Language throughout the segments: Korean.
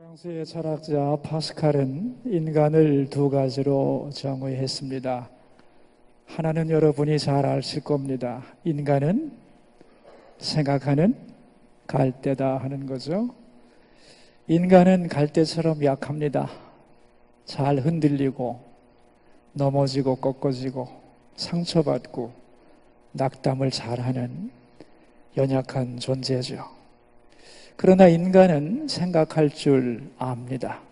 프랑스의 철학자 파스칼은 인간을 두 가지로 정의했습니다. 하나는 여러분이 잘 아실 겁니다. 인간은 생각하는 갈대다 하는 거죠. 인간은 갈대처럼 약합니다. 잘 흔들리고 넘어지고 꺾어지고 상처받고 낙담을 잘하는 연약한 존재죠. 그러나 인간은 생각할 줄 압니다.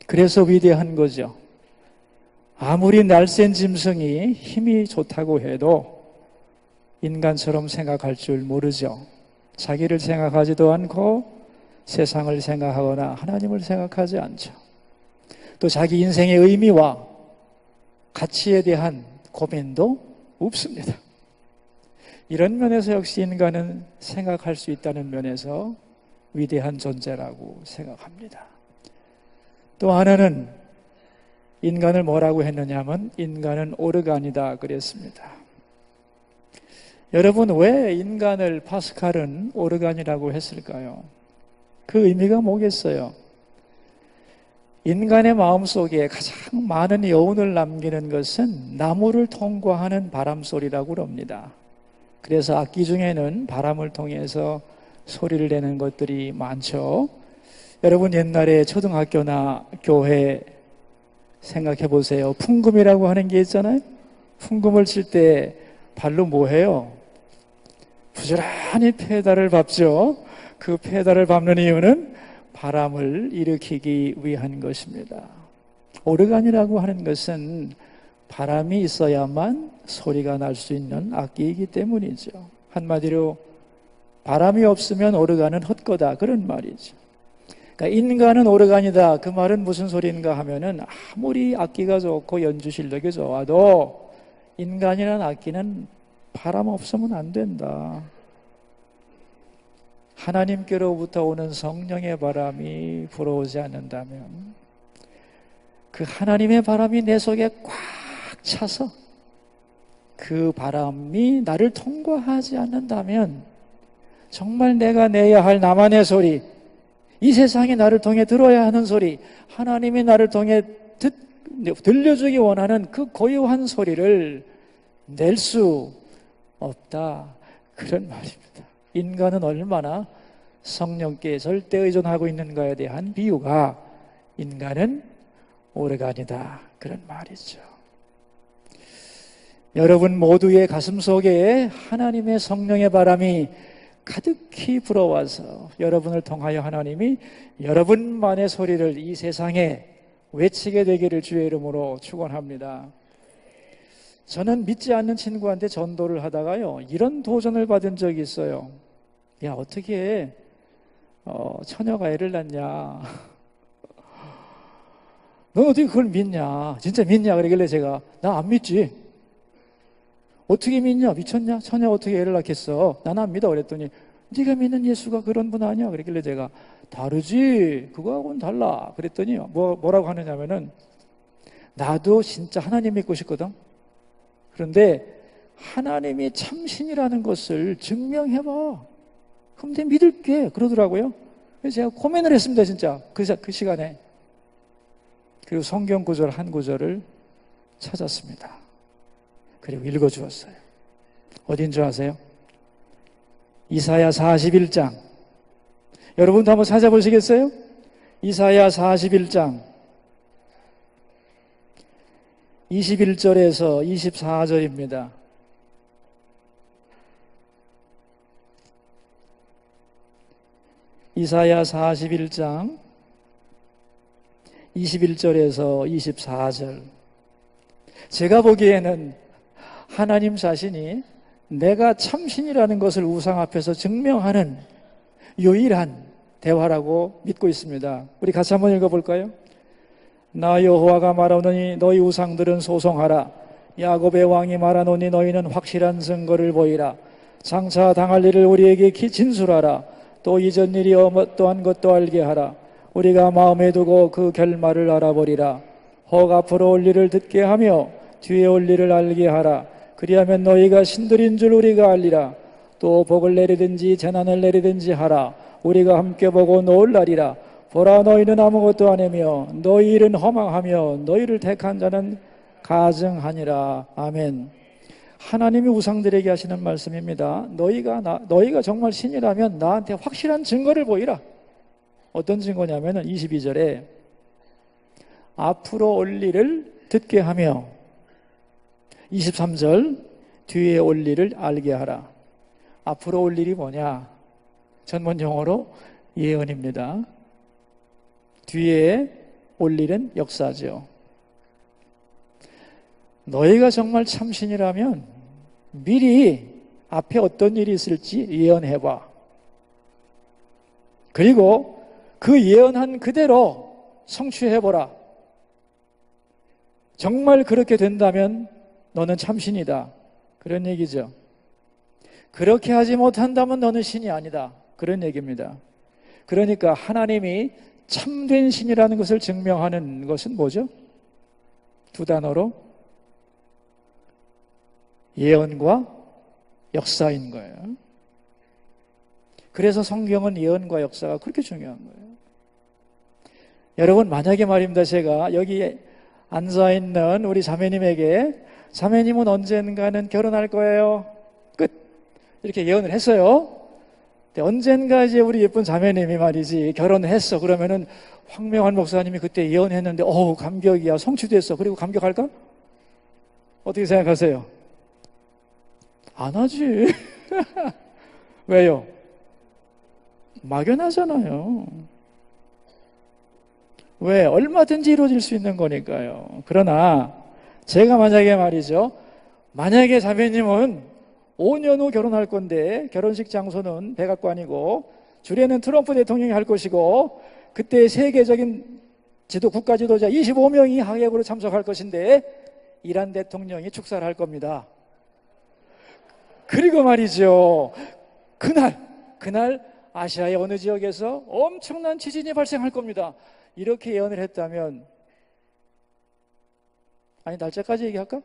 그래서 위대한 거죠. 아무리 날쌘 짐승이 힘이 좋다고 해도 인간처럼 생각할 줄 모르죠. 자기를 생각하지도 않고 세상을 생각하거나 하나님을 생각하지 않죠. 또 자기 인생의 의미와 가치에 대한 고민도 없습니다. 이런 면에서 역시 인간은 생각할 수 있다는 면에서 위대한 존재라고 생각합니다. 또 하나는 인간을 뭐라고 했느냐면 인간은 오르간이다 그랬습니다. 여러분, 왜 인간을 파스칼은 오르간이라고 했을까요? 그 의미가 뭐겠어요? 인간의 마음속에 가장 많은 여운을 남기는 것은 나무를 통과하는 바람소리라고 합니다. 그래서 악기 중에는 바람을 통해서 소리를 내는 것들이 많죠. 여러분, 옛날에 초등학교나 교회 생각해 보세요. 풍금이라고 하는 게 있잖아요. 풍금을 칠 때 발로 뭐 해요? 부지런히 페달을 밟죠. 그 페달을 밟는 이유는 바람을 일으키기 위한 것입니다. 오르간이라고 하는 것은 바람이 있어야만 소리가 날 수 있는 악기이기 때문이죠. 한마디로 바람이 없으면 오르간은 헛거다 그런 말이죠. 그러니까 인간은 오르간이다. 그 말은 무슨 소리인가 하면은 아무리 악기가 좋고 연주 실력이 좋아도 인간이라는 악기는 바람 없으면 안 된다. 하나님께로부터 오는 성령의 바람이 불어오지 않는다면 그 하나님의 바람이 내 속에 꽉 차서 그 바람이 나를 통과하지 않는다면 정말 내가 내야 할 나만의 소리, 이 세상이 나를 통해 들어야 하는 소리, 하나님이 나를 통해 들려주기 원하는 그 고요한 소리를 낼 수 없다 그런 말입니다. 인간은 얼마나 성령께 절대 의존하고 있는가에 대한 비유가 인간은 오르간이다 그런 말이죠. 여러분 모두의 가슴 속에 하나님의 성령의 바람이 가득히 불어와서 여러분을 통하여 하나님이 여러분만의 소리를 이 세상에 외치게 되기를 주의 이름으로 축원합니다. 저는 믿지 않는 친구한테 전도를 하다가요, 이런 도전을 받은 적이 있어요. 야, 어떻게 처녀가 애를 낳냐? 넌 어떻게 그걸 믿냐? 진짜 믿냐? 그러길래 제가 나 안 믿지. 어떻게 믿냐? 미쳤냐? 처녀 어떻게 애를 낳겠어? 난 안 믿어. 그랬더니 네가 믿는 예수가 그런 분 아니야? 그러길래 제가 다르지. 그거하고는 달라. 그랬더니 뭐라고 하느냐면은 나도 진짜 하나님 믿고 싶거든. 그런데 하나님이 참신이라는 것을 증명해봐. 그럼 내가 믿을게. 그러더라고요. 그래서 제가 고민을 했습니다. 진짜 그 시간에. 그리고 성경 구절 한 구절을 찾았습니다. 그리고 읽어주었어요. 어딘 줄 아세요? 이사야 41장. 여러분도 한번 찾아보시겠어요? 이사야 41장 21절에서 24절입니다. 이사야 41장 21절에서 24절. 제가 보기에는 하나님 자신이 내가 참신이라는 것을 우상 앞에서 증명하는 유일한 대화라고 믿고 있습니다. 우리 같이 한번 읽어볼까요? 나 여호와가 말하노니 너희 우상들은 소송하라. 야곱의 왕이 말하노니 너희는 확실한 증거를 보이라. 장차 당할 일을 우리에게 진술하라. 또 이전 일이 어떠한 것도 알게 하라. 우리가 마음에 두고 그 결말을 알아보리라. 혹 앞으로 올 일을 듣게 하며 뒤에 올 일을 알게 하라. 그리하면 너희가 신들인 줄 우리가 알리라. 또 복을 내리든지 재난을 내리든지 하라. 우리가 함께 보고 놀라리라. 보라, 너희는 아무것도 아니며 너희 일은 허망하며 너희를 택한 자는 가증하니라. 아멘. 하나님이 우상들에게 하시는 말씀입니다. 너희가 정말 신이라면 나한테 확실한 증거를 보이라. 어떤 증거냐면 22절에 앞으로 올 일을 듣게 하며 23절 뒤에 올 일을 알게 하라. 앞으로 올 일이 뭐냐? 전문 용어로 예언입니다. 뒤에 올 일은 역사죠. 너희가 정말 참신이라면 미리 앞에 어떤 일이 있을지 예언해봐. 그리고 그 예언한 그대로 성취해보라. 정말 그렇게 된다면 너는 참신이다. 그런 얘기죠. 그렇게 하지 못한다면 너는 신이 아니다. 그런 얘기입니다. 그러니까 하나님이 참된 신이라는 것을 증명하는 것은 뭐죠? 두 단어로 예언과 역사인 거예요. 그래서 성경은 예언과 역사가 그렇게 중요한 거예요. 여러분, 만약에 말입니다, 제가 여기 앉아있는 우리 자매님에게 자매님은 언젠가는 결혼할 거예요. 끝. 이렇게 예언을 했어요. 언젠가 이제 우리 예쁜 자매님이 말이지 결혼을 했어. 그러면은 황명환 목사님이 그때 예언했는데 어우 감격이야. 성취됐어. 그리고 감격할까? 어떻게 생각하세요? 안 하지. 왜요? 막연하잖아요. 왜? 얼마든지 이루어질 수 있는 거니까요. 그러나 제가 만약에 말이죠. 만약에 자매님은 5년 후 결혼할 건데 결혼식 장소는 백악관이고 주례는 트럼프 대통령이 할 것이고 그때 세계적인 국가 지도자 25명이 하객으로 참석할 것인데 이란 대통령이 축사를 할 겁니다. 그리고 말이죠. 그날 아시아의 어느 지역에서 엄청난 지진이 발생할 겁니다. 이렇게 예언을 했다면 날짜까지 얘기할까?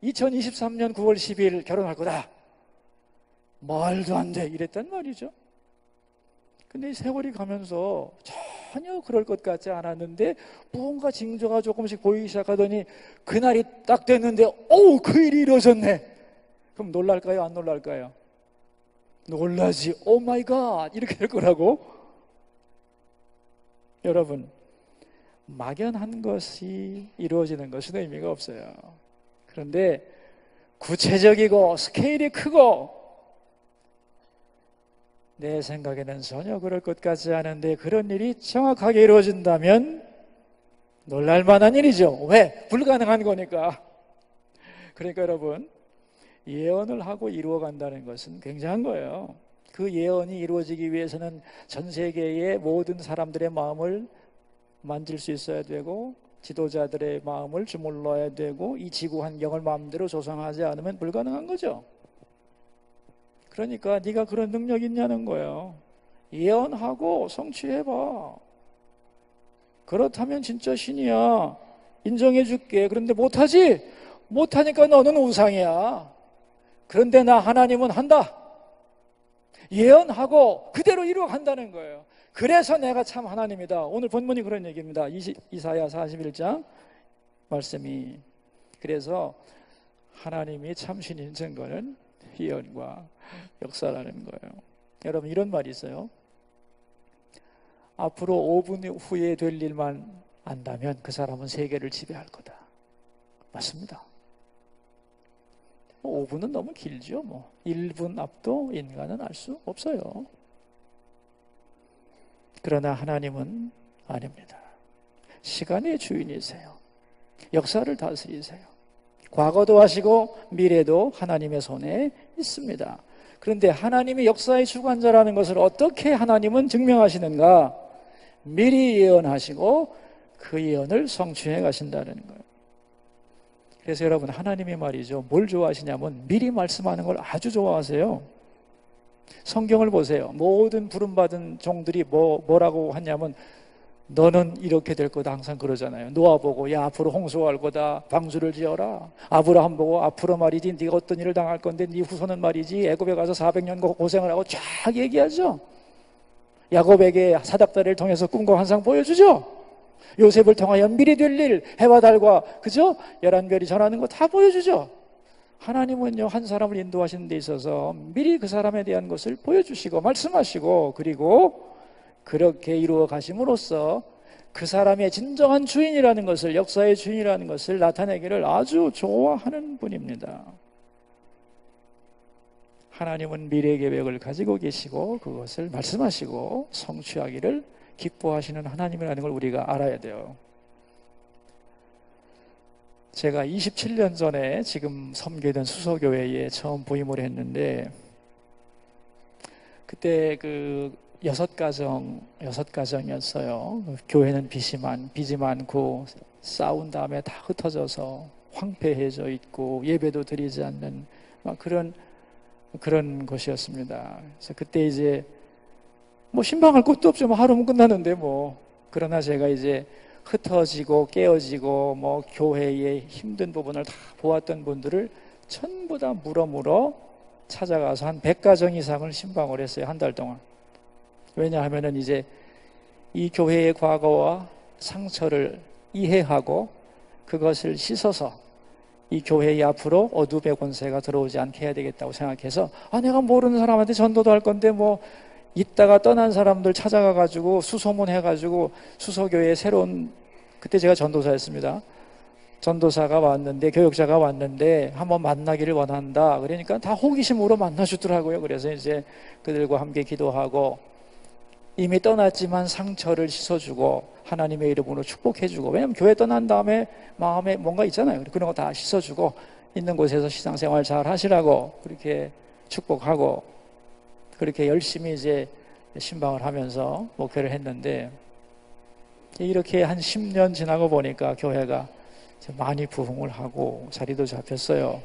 2023년 9월 10일 결혼할 거다. 말도 안 돼. 이랬단 말이죠. 근데 세월이 가면서 전혀 그럴 것 같지 않았는데 뭔가 징조가 조금씩 보이기 시작하더니 그날이 딱 됐는데 그 일이 이루어졌네. 그럼 놀랄까요? 안 놀랄까요? 놀라지. 오 마이 갓. 이렇게 될 거라고. 여러분, 막연한 것이 이루어지는 것은 의미가 없어요. 그런데 구체적이고 스케일이 크고 내 생각에는 전혀 그럴 것 같지 않은데 그런 일이 정확하게 이루어진다면 놀랄 만한 일이죠. 왜? 불가능한 거니까. 그러니까 여러분, 예언을 하고 이루어간다는 것은 굉장한 거예요. 그 예언이 이루어지기 위해서는 전 세계의 모든 사람들의 마음을 만질 수 있어야 되고 지도자들의 마음을 주물러야 되고 이 지구 환경을 마음대로 조성하지 않으면 불가능한 거죠. 그러니까 네가 그런 능력 있냐는 거예요. 예언하고 성취해봐. 그렇다면 진짜 신이야. 인정해줄게. 그런데 못하지? 못하니까 너는 우상이야. 그런데 나 하나님은 한다. 예언하고 그대로 이루어간다는 거예요. 그래서 내가 참 하나님이다. 오늘 본문이 그런 얘기입니다. 이사야 41장 말씀이. 그래서 하나님이 참신인 증거는 예언과 역사라는 거예요. 여러분, 이런 말이 있어요. 앞으로 5분 후에 될 일만 안다면 그 사람은 세계를 지배할 거다. 맞습니다. 5분은 너무 길죠. 1분 앞도 인간은 알 수 없어요. 그러나 하나님은 아닙니다. 시간의 주인이세요. 역사를 다스리세요. 과거도 하시고 미래도 하나님의 손에 있습니다. 그런데 하나님이 역사의 주관자라는 것을 어떻게 하나님은 증명하시는가? 미리 예언하시고 그 예언을 성취해 가신다는 거예요. 그래서 여러분, 하나님이 말이죠, 뭘 좋아하시냐면 미리 말씀하는 걸 아주 좋아하세요. 성경을 보세요. 모든 부름받은 종들이 뭐라고 하냐면 너는 이렇게 될 거다 항상 그러잖아요. 노아 보고 야 앞으로 홍수가 올 거다. 방주를 지어라. 아브라함 보고 앞으로 말이지 네가 어떤 일을 당할 건데 네 후손은 말이지 애굽에 가서 400년 고생을 하고 쫙 얘기하죠. 야곱에게 사닥다리를 통해서 꿈과 환상 보여주죠. 요셉을 통하여 미리 될 일, 해와 달과 그죠? 11별이 전하는 거 다 보여주죠. 하나님은요, 한 사람을 인도하시는 데 있어서 미리 그 사람에 대한 것을 보여주시고 말씀하시고, 그리고 그렇게 이루어 가심으로써 그 사람의 진정한 주인이라는 것을, 역사의 주인이라는 것을 나타내기를 아주 좋아하는 분입니다. 하나님은 미래 계획을 가지고 계시고 그것을 말씀하시고 성취하기를 기뻐하시는 하나님이라는 걸 우리가 알아야 돼요. 제가 27년 전에 지금 섬기던 수소교회에 처음 부임을 했는데, 그때 그 6가정이었어요. 교회는 빚이 많고 싸운 다음에 다 흩어져서 황폐해져 있고 예배도 드리지 않는 막 그런 것이었습니다. 그래서 그때 이제 뭐 신방할 것도 없죠. 뭐 하루면 끝나는데 뭐. 그러나 제가 이제 흩어지고 깨어지고 뭐 교회의 힘든 부분을 다 보았던 분들을 전부 다 물어 찾아가서 한 100가정 이상을 신방을 했어요. 한 달 동안. 왜냐하면은 이제 이 교회의 과거와 상처를 이해하고 그것을 씻어서 이 교회의 앞으로 어둠의 권세가 들어오지 않게 해야 되겠다고 생각해서, 내가 모르는 사람한테 전도도 할 건데 뭐 있다가 떠난 사람들 찾아가 가지고 수소문 해가지고 수소교회에 새로운, 그때 제가 전도사였습니다. 전도사가 왔는데, 교역자가 왔는데 한번 만나기를 원한다. 그러니까 다 호기심으로 만나주더라고요. 그래서 이제 그들과 함께 기도하고 이미 떠났지만 상처를 씻어주고 하나님의 이름으로 축복해주고, 왜냐하면 교회 떠난 다음에 마음에 뭔가 있잖아요. 그런 거 다 씻어주고 있는 곳에서 신앙생활 잘 하시라고 그렇게 축복하고, 그렇게 열심히 이제 신방을 하면서 목회를 했는데, 이렇게 한 10년 지나고 보니까 교회가 많이 부흥을 하고 자리도 잡혔어요.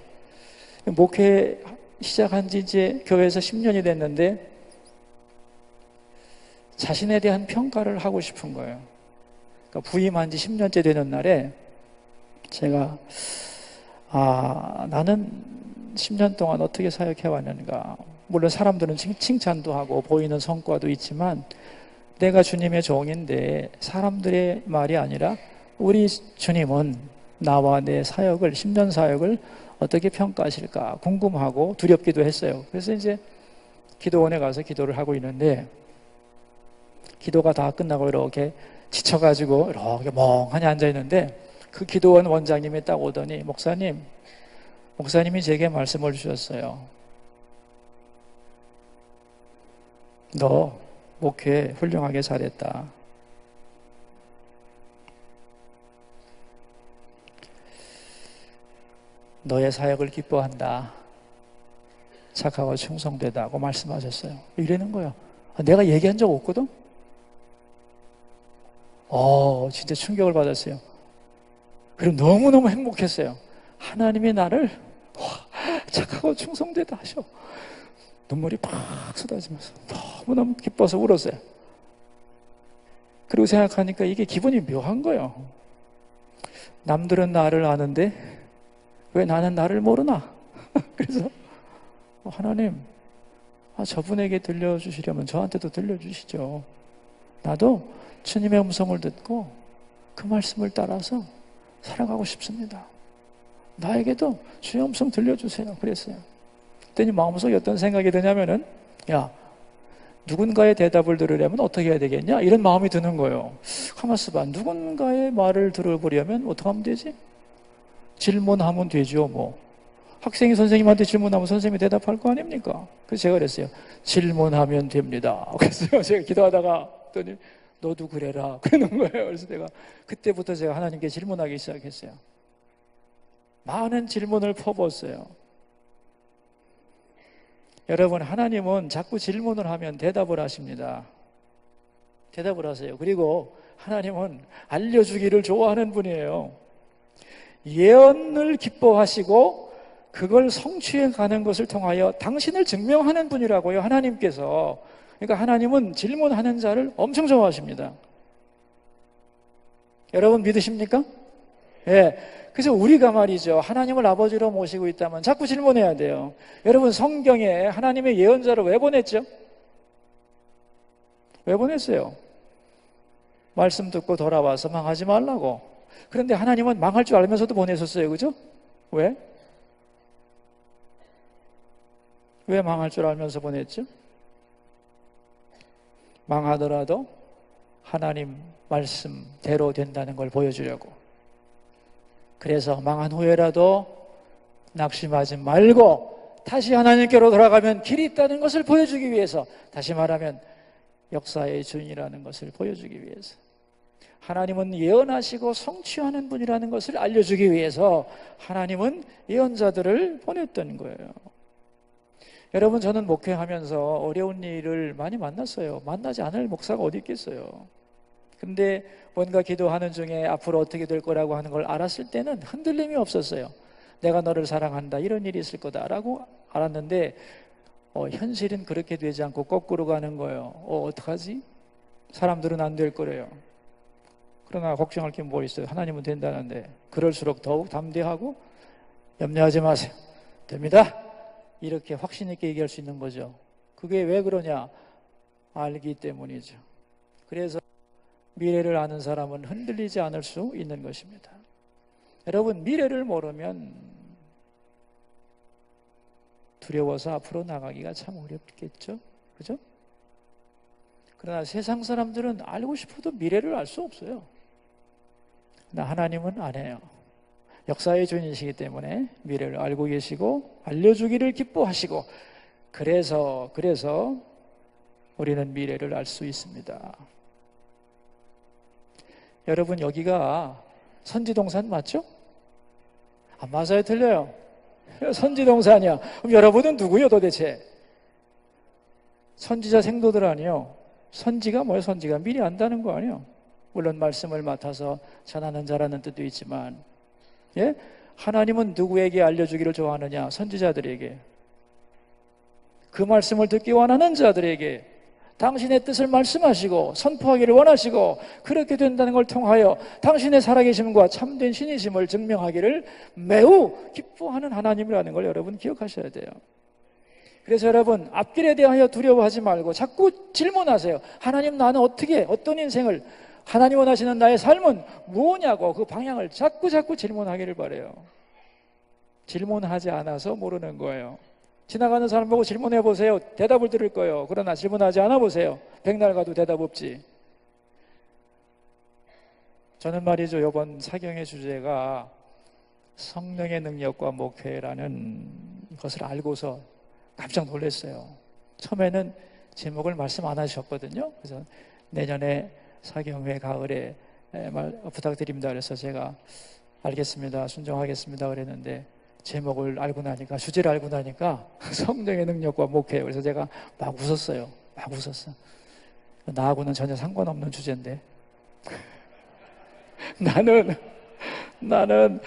목회 시작한 지 이제 교회에서 10년이 됐는데 자신에 대한 평가를 하고 싶은 거예요. 그러니까 부임한 지 10년째 되는 날에 제가 나는 10년 동안 어떻게 사역해 왔는가. 물론 사람들은 칭찬도 하고 보이는 성과도 있지만 내가 주님의 종인데 사람들의 말이 아니라 우리 주님은 나와 내 사역을, 10년 사역을 어떻게 평가하실까 궁금하고 두렵기도 했어요. 그래서 이제 기도원에 가서 기도를 하고 있는데, 기도가 다 끝나고 이렇게 지쳐가지고 이렇게 멍하니 앉아있는데 그 기도원 원장님이 딱 오더니, 목사님이 제게 말씀을 주셨어요. 너 목회 훌륭하게 잘했다. 너의 사역을 기뻐한다. 착하고 충성되다고 말씀하셨어요. 이러는 거예요. 내가 얘기한 적 없거든? 진짜 충격을 받았어요. 그리고 너무너무 행복했어요. 하나님이 나를 착하고 충성되다 하셔. 눈물이 팍 쏟아지면서 너무너무 기뻐서 울었어요. 그리고 생각하니까 이게 기분이 묘한 거예요. 남들은 나를 아는데 왜 나는 나를 모르나? 그래서 하나님, 저분에게 들려주시려면 저한테도 들려주시죠. 나도 주님의 음성을 듣고 그 말씀을 따라서 살아가고 싶습니다. 나에게도 주의 음성 들려주세요. 그랬어요. 그랬더니 마음속에 어떤 생각이 드냐면은, 누군가의 대답을 들으려면 어떻게 해야 되겠냐? 이런 마음이 드는 거예요. 가만 있어봐. 누군가의 말을 들어보려면 어떻게 하면 되지? 질문하면 되죠, 뭐. 학생이 선생님한테 질문하면 선생님이 대답할 거 아닙니까? 그래서 제가 그랬어요. 질문하면 됩니다. 그래서 제가 기도하다가 했더니 너도 그래라. 그러는 거예요. 그래서 그때부터 제가 하나님께 질문하기 시작했어요. 많은 질문을 퍼부었어요. 여러분, 하나님은 자꾸 질문을 하면 대답을 하십니다. 대답을 하세요. 그리고 하나님은 알려주기를 좋아하는 분이에요. 예언을 기뻐하시고 그걸 성취해 가는 것을 통하여 당신을 증명하는 분이라고요, 하나님께서. 그러니까 하나님은 질문하는 자를 엄청 좋아하십니다. 여러분 믿으십니까? 예. 그래서 우리가 말이죠, 하나님을 아버지로 모시고 있다면 자꾸 질문해야 돼요. 여러분, 성경에 하나님의 예언자를 왜 보냈죠? 왜 보냈어요? 말씀 듣고 돌아와서 망하지 말라고. 그런데 하나님은 망할 줄 알면서도 보내셨어요. 그죠? 왜? 왜 망할 줄 알면서 보냈죠? 망하더라도 하나님 말씀대로 된다는 걸 보여주려고. 그래서 망한 후에라도 낙심하지 말고 다시 하나님께로 돌아가면 길이 있다는 것을 보여주기 위해서, 다시 말하면 역사의 주인이라는 것을 보여주기 위해서, 하나님은 예언하시고 성취하는 분이라는 것을 알려주기 위해서 하나님은 예언자들을 보냈던 거예요. 여러분, 저는 목회하면서 어려운 일을 많이 만났어요. 만나지 않을 목사가 어디 있겠어요. 근데 뭔가 기도하는 중에 앞으로 어떻게 될 거라고 하는 걸 알았을 때는 흔들림이 없었어요. 내가 너를 사랑한다, 이런 일이 있을 거다라고 알았는데 현실은 그렇게 되지 않고 거꾸로 가는 거예요. 어떡하지? 사람들은 안 될 거래요. 그러나 걱정할 게 뭐 있어요? 하나님은 된다는데. 그럴수록 더욱 담대하고 염려하지 마세요. 됩니다. 이렇게 확신 있게 얘기할 수 있는 거죠. 그게 왜 그러냐? 알기 때문이죠. 그래서 미래를 아는 사람은 흔들리지 않을 수 있는 것입니다. 여러분, 미래를 모르면 두려워서 앞으로 나가기가 참 어렵겠죠? 그죠? 그러나 세상 사람들은 알고 싶어도 미래를 알 수 없어요. 그러나 하나님은 안 해요. 역사의 주인이시기 때문에 미래를 알고 계시고 알려주기를 기뻐하시고, 그래서 우리는 미래를 알 수 있습니다. 여러분, 여기가 선지동산 맞죠? 맞아요? 틀려요? 선지동산이야. 그럼 여러분은 누구요 도대체? 선지자 생도들 아니요? 선지가 뭐예요? 선지가 미리 안다는 거 아니에요? 물론 말씀을 맡아서 전하는 자라는 뜻도 있지만, 예? 하나님은 누구에게 알려주기를 좋아하느냐? 선지자들에게. 그 말씀을 듣기 원하는 자들에게 당신의 뜻을 말씀하시고 선포하기를 원하시고, 그렇게 된다는 걸 통하여 당신의 살아계심과 참된 신이심을 증명하기를 매우 기뻐하는 하나님이라는 걸 여러분 기억하셔야 돼요. 그래서 여러분, 앞길에 대하여 두려워하지 말고 자꾸 질문하세요. 하나님, 나는 어떻게, 어떤 인생을, 하나님 원하시는 나의 삶은 무엇냐고 그 방향을 자꾸 질문하기를 바라요. 질문하지 않아서 모르는 거예요. 지나가는 사람 보고 질문해 보세요. 대답을 들을 거예요. 그러나 질문하지 않아 보세요. 백날 가도 대답 없지. 저는 말이죠, 이번 사경의 주제가 성령의 능력과 목회라는 것을 알고서 깜짝 놀랐어요. 처음에는 제목을 말씀 안 하셨거든요. 그래서 내년에 사경회 가을에 부탁드립니다. 그래서 제가 알겠습니다, 순종하겠습니다 그랬는데, 제목을 알고 나니까, 주제를 알고 나니까 성령의 능력과 목회. 그래서 제가 막 웃었어요. 나하고는 전혀 상관없는 주제인데 나는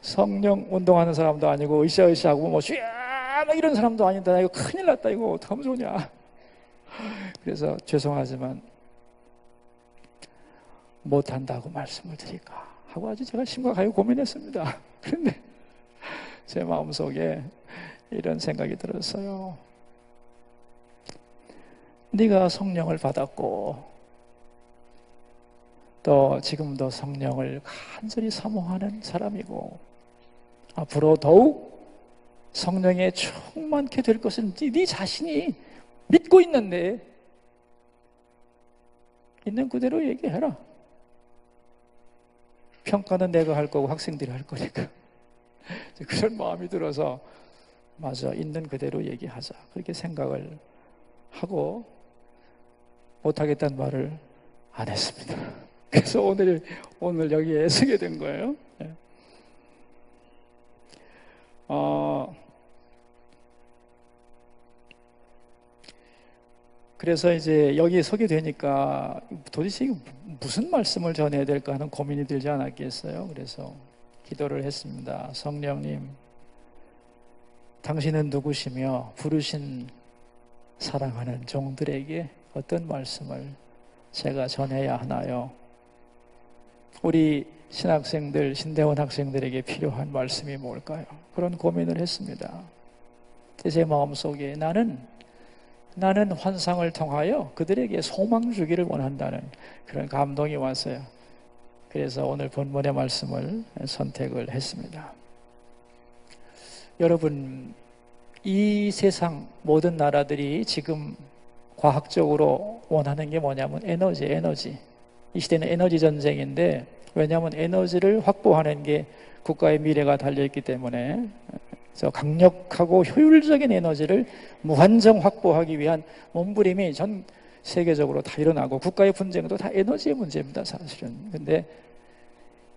성령 운동하는 사람도 아니고 으쌰으쌰하고 뭐 쉬야 막 이런 사람도 아닌데, 나 이거 큰일 났다, 이거 어떡하면 좋냐. 그래서 죄송하지만 못한다고 말씀을 드릴까 하고 아주 제가 심각하게 고민했습니다. 그런데 제 마음속에 이런 생각이 들었어요. 네가 성령을 받았고 또 지금도 성령을 간절히 사모하는 사람이고, 앞으로 더욱 성령에 충만케 될 것은 네 자신이 믿고 있는데 있는 그대로 얘기해라. 평가는 내가 할 거고 학생들이 할 거니까. 그런 마음이 들어서 맞아, 있는 그대로 얘기하자, 그렇게 생각을 하고 못하겠다는 말을 안 했습니다. 그래서 오늘 여기에 서게 된 거예요. 그래서 이제 여기에 서게 되니까 도대체 무슨 말씀을 전해야 될까 하는 고민이 들지 않았겠어요. 그래서 기도를 했습니다. 성령님, 당신은 누구시며 부르신 사랑하는 종들에게 어떤 말씀을 제가 전해야 하나요? 우리 신학생들, 신대원 학생들에게 필요한 말씀이 뭘까요? 그런 고민을 했습니다. 제 마음속에 나는 나는 환상을 통하여 그들에게 소망 주기를 원한다는 그런 감동이 왔어요. 그래서 오늘 본문의 말씀을 선택을 했습니다. 여러분, 이 세상 모든 나라들이 지금 과학적으로 원하는 게 뭐냐면 에너지. 이 시대는 에너지 전쟁인데, 왜냐하면 에너지를 확보하는 게 국가의 미래가 달려있기 때문에, 그래서 강력하고 효율적인 에너지를 무한정 확보하기 위한 몸부림이 전 세계적으로 다 일어나고, 국가의 분쟁도 다 에너지의 문제입니다, 사실은. 근데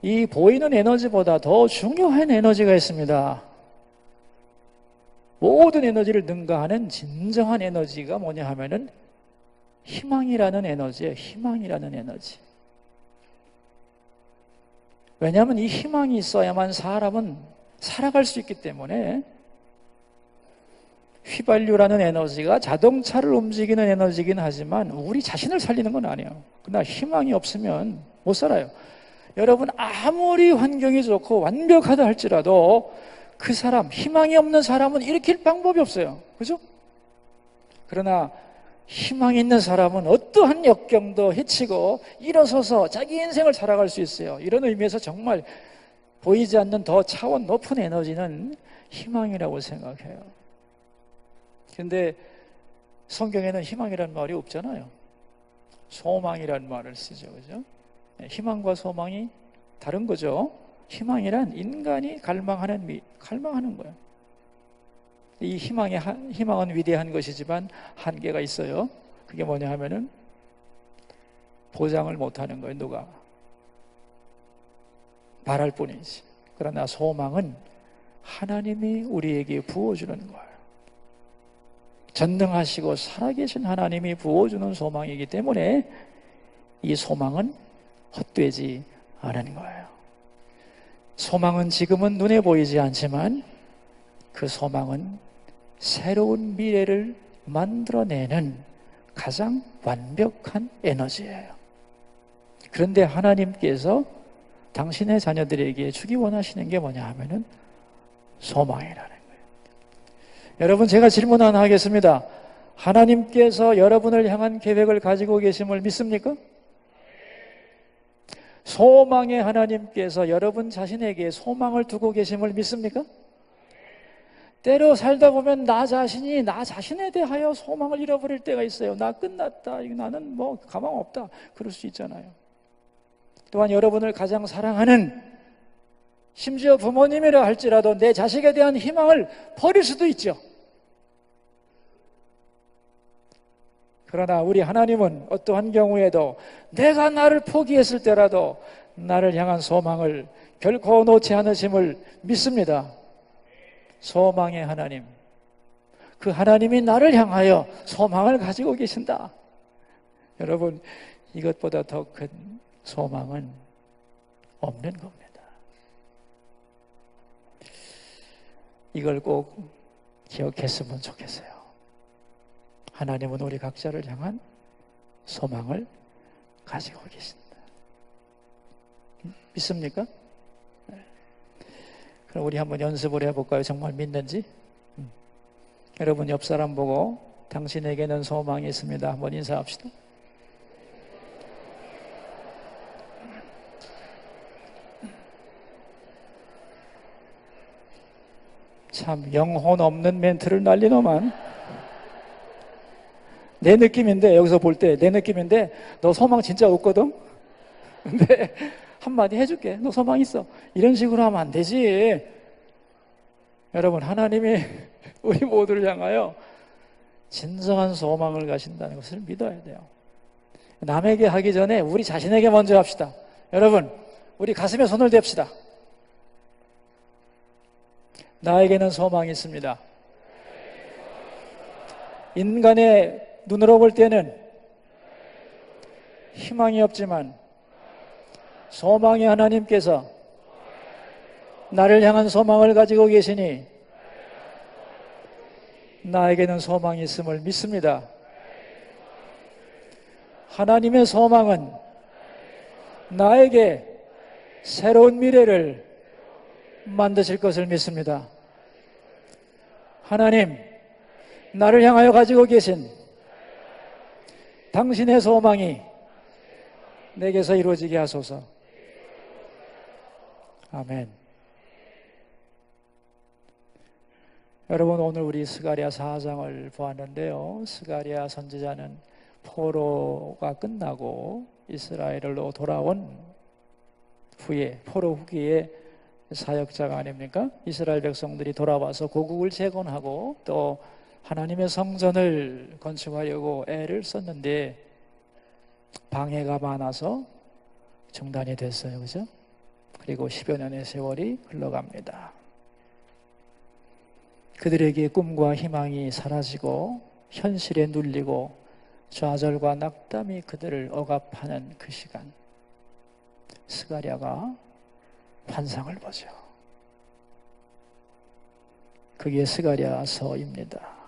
이 보이는 에너지보다 더 중요한 에너지가 있습니다. 모든 에너지를 능가하는 진정한 에너지가 뭐냐 하면은 희망이라는 에너지예요. 희망이라는 에너지. 왜냐하면 이 희망이 있어야만 사람은 살아갈 수 있기 때문에. 휘발유라는 에너지가 자동차를 움직이는 에너지긴 하지만 우리 자신을 살리는 건 아니에요. 그러나 희망이 없으면 못 살아요. 여러분, 아무리 환경이 좋고 완벽하다 할지라도 그 사람, 희망이 없는 사람은 일으킬 방법이 없어요. 그죠? 그러나 희망이 있는 사람은 어떠한 역경도 헤치고 일어서서 자기 인생을 살아갈 수 있어요. 이런 의미에서 정말 보이지 않는 더 차원 높은 에너지는 희망이라고 생각해요. 그런데 성경에는 희망이라는 말이 없잖아요. 소망이라는 말을 쓰죠. 그죠? 희망과 소망이 다른 거죠. 희망이란 인간이 갈망하는 거예요. 이 희망은 위대한 것이지만 한계가 있어요. 그게 뭐냐 하면은 보장을 못하는 거예요. 누가 바랄 뿐이지. 그러나 소망은 하나님이 우리에게 부어주는 거예요. 전능하시고 살아계신 하나님이 부어주는 소망이기 때문에 이 소망은 헛되지 않은 거예요. 소망은 지금은 눈에 보이지 않지만 그 소망은 새로운 미래를 만들어내는 가장 완벽한 에너지예요. 그런데 하나님께서 당신의 자녀들에게 주기 원하시는 게 뭐냐 하면은 소망이라는 거예요. 여러분, 제가 질문 하나 하겠습니다. 하나님께서 여러분을 향한 계획을 가지고 계심을 믿습니까? 소망의 하나님께서 여러분 자신에게 소망을 두고 계심을 믿습니까? 때로 살다 보면 나 자신에 대하여 소망을 잃어버릴 때가 있어요. 나 끝났다. 나는 뭐 가망 없다. 그럴 수 있잖아요. 또한 여러분을 가장 사랑하는, 심지어 부모님이라 할지라도 내 자식에 대한 희망을 버릴 수도 있죠. 그러나 우리 하나님은 어떠한 경우에도 내가 나를 포기했을 때라도 나를 향한 소망을 결코 놓지 않으심을 믿습니다. 소망의 하나님, 그 하나님이 나를 향하여 소망을 가지고 계신다. 여러분, 이것보다 더 큰 소망은 없는 겁니다. 이걸 꼭 기억했으면 좋겠어요. 하나님은 우리 각자를 향한 소망을 가지고 계신다. 믿습니까? 그럼 우리 한번 연습을 해볼까요? 정말 믿는지? 여러분, 옆 사람 보고 당신에게는 소망이 있습니다. 한번 인사합시다. 참 영혼 없는 멘트를 날리노만. 내 느낌인데, 여기서 볼 때 내 느낌인데 너 소망 진짜 없거든? 근데 한마디 해줄게. 너 소망 있어. 이런 식으로 하면 안 되지. 여러분, 하나님이 우리 모두를 향하여 진정한 소망을 가신다는 것을 믿어야 돼요. 남에게 하기 전에 우리 자신에게 먼저 합시다. 여러분, 우리 가슴에 손을 댑시다. 나에게는 소망이 있습니다. 인간의 눈으로 볼 때는 희망이 없지만 소망의 하나님께서 나를 향한 소망을 가지고 계시니 나에게는 소망이 있음을 믿습니다. 하나님의 소망은 나에게 새로운 미래를 만드실 것을 믿습니다. 하나님, 나를 향하여 가지고 계신 당신의 소망이 내게서 이루어지게 하소서. 아멘. 여러분, 오늘 우리 스가랴 4장을 보았는데요. 스가랴 선지자는 포로가 끝나고 이스라엘로 돌아온 후에, 포로 후기에 사역자가 아닙니까? 이스라엘 백성들이 돌아와서 고국을 재건하고 또 하나님의 성전을 건축하려고 애를 썼는데 방해가 많아서 중단이 됐어요. 그죠? 그리고 10여 년의 세월이 흘러갑니다. 그들에게 꿈과 희망이 사라지고 현실에 눌리고 좌절과 낙담이 그들을 억압하는 그 시간, 스가랴가 환상을 보죠. 그게 스가랴서입니다.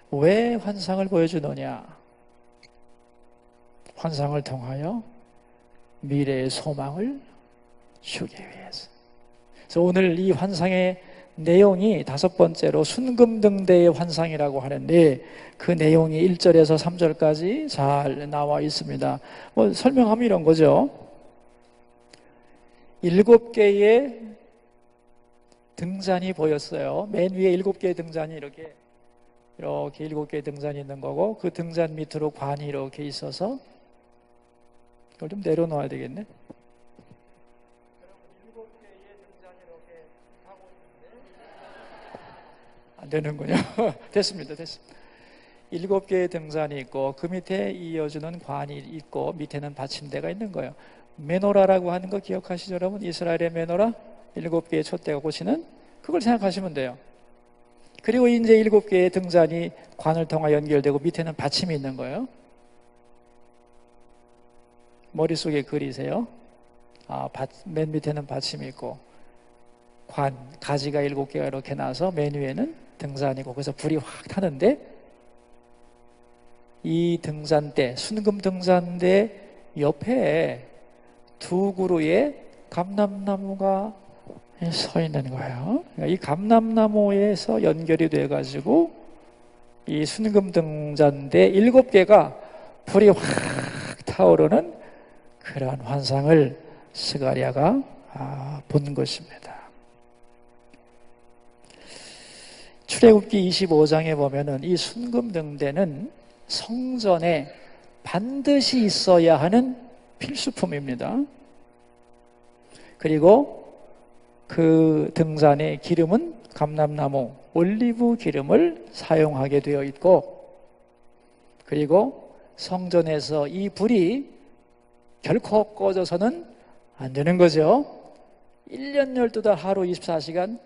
왜 환상을 보여주느냐? 환상을 통하여 미래의 소망을 주기 위해서. 그래서 오늘 이 환상의 내용이 5번째로 순금등대의 환상이라고 하는데 그 내용이 1절에서 3절까지 잘 나와 있습니다. 설명하면 이런 거죠. 7개의 등잔이 보였어요. 맨 위에 7개의 등잔이 이렇게 7개의 등잔이 있는 거고 그 등잔 밑으로 관이 이렇게 있어서 이걸 좀 내려놓아야 되겠네. 안 되는군요. 됐습니다. 7개의 등잔이 있고 그 밑에 이어주는 관이 있고 밑에는 받침대가 있는 거예요. 메노라라고 하는 거 기억하시죠, 여러분? 이스라엘의 메노라? 7개의 촛대가 꽂히는 그걸 생각하시면 돼요. 그리고 이제 7개의 등잔이 관을 통해 연결되고 밑에는 받침이 있는 거예요. 머릿속에 그리세요. 맨 밑에는 받침이 있고 가지가 7개가 이렇게 나서 맨 위에는 등잔이고 그래서 불이 확 타는데 이 등잔대, 순금 등잔대 옆에 2그루의 감람나무가 서 있는 거예요. 이 감람나무에서 연결이 돼가지고 이 순금 등잔대 7개가 불이 확 타오르는 그런 환상을 스가랴가 본 것입니다. 출애굽기 25장에 보면은 이 순금등대는 성전에 반드시 있어야 하는 필수품입니다. 그리고 그 등잔의 기름은 감람나무, 올리브 기름을 사용하게 되어 있고 그리고 성전에서 이 불이 결코 꺼져서는 안 되는 거죠. 1년 12달 하루 24시간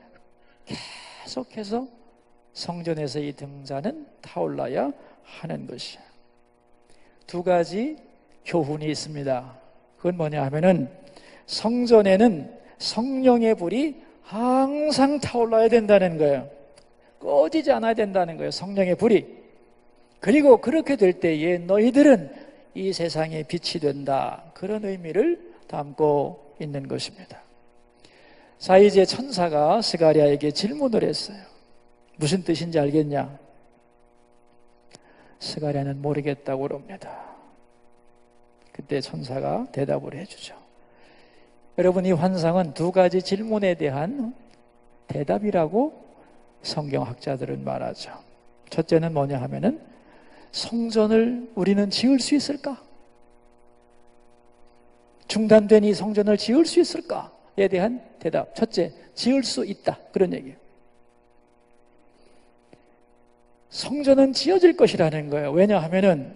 계속해서 성전에서 이 등잔은 타올라야 하는 것이에요. 2가지 교훈이 있습니다. 그건 뭐냐 하면은 성전에는 성령의 불이 항상 타올라야 된다는 거예요. 꺼지지 않아야 된다는 거예요. 성령의 불이. 그리고 그렇게 될 때에 너희들은 이 세상의 빛이 된다. 그런 의미를 담고 있는 것입니다. 이제 천사가 스가랴에게 질문을 했어요. 무슨 뜻인지 알겠냐? 스가랴는 모르겠다고 그럽니다. 그때 천사가 대답을 해주죠. 여러분, 이 환상은 2가지 질문에 대한 대답이라고 성경학자들은 말하죠. 첫째는 뭐냐 하면은 성전을 우리는 지을 수 있을까? 중단된 이 성전을 지을 수 있을까에 대한 대답. 첫째, 지을 수 있다. 그런 얘기예요. 성전은 지어질 것이라는 거예요. 왜냐하면은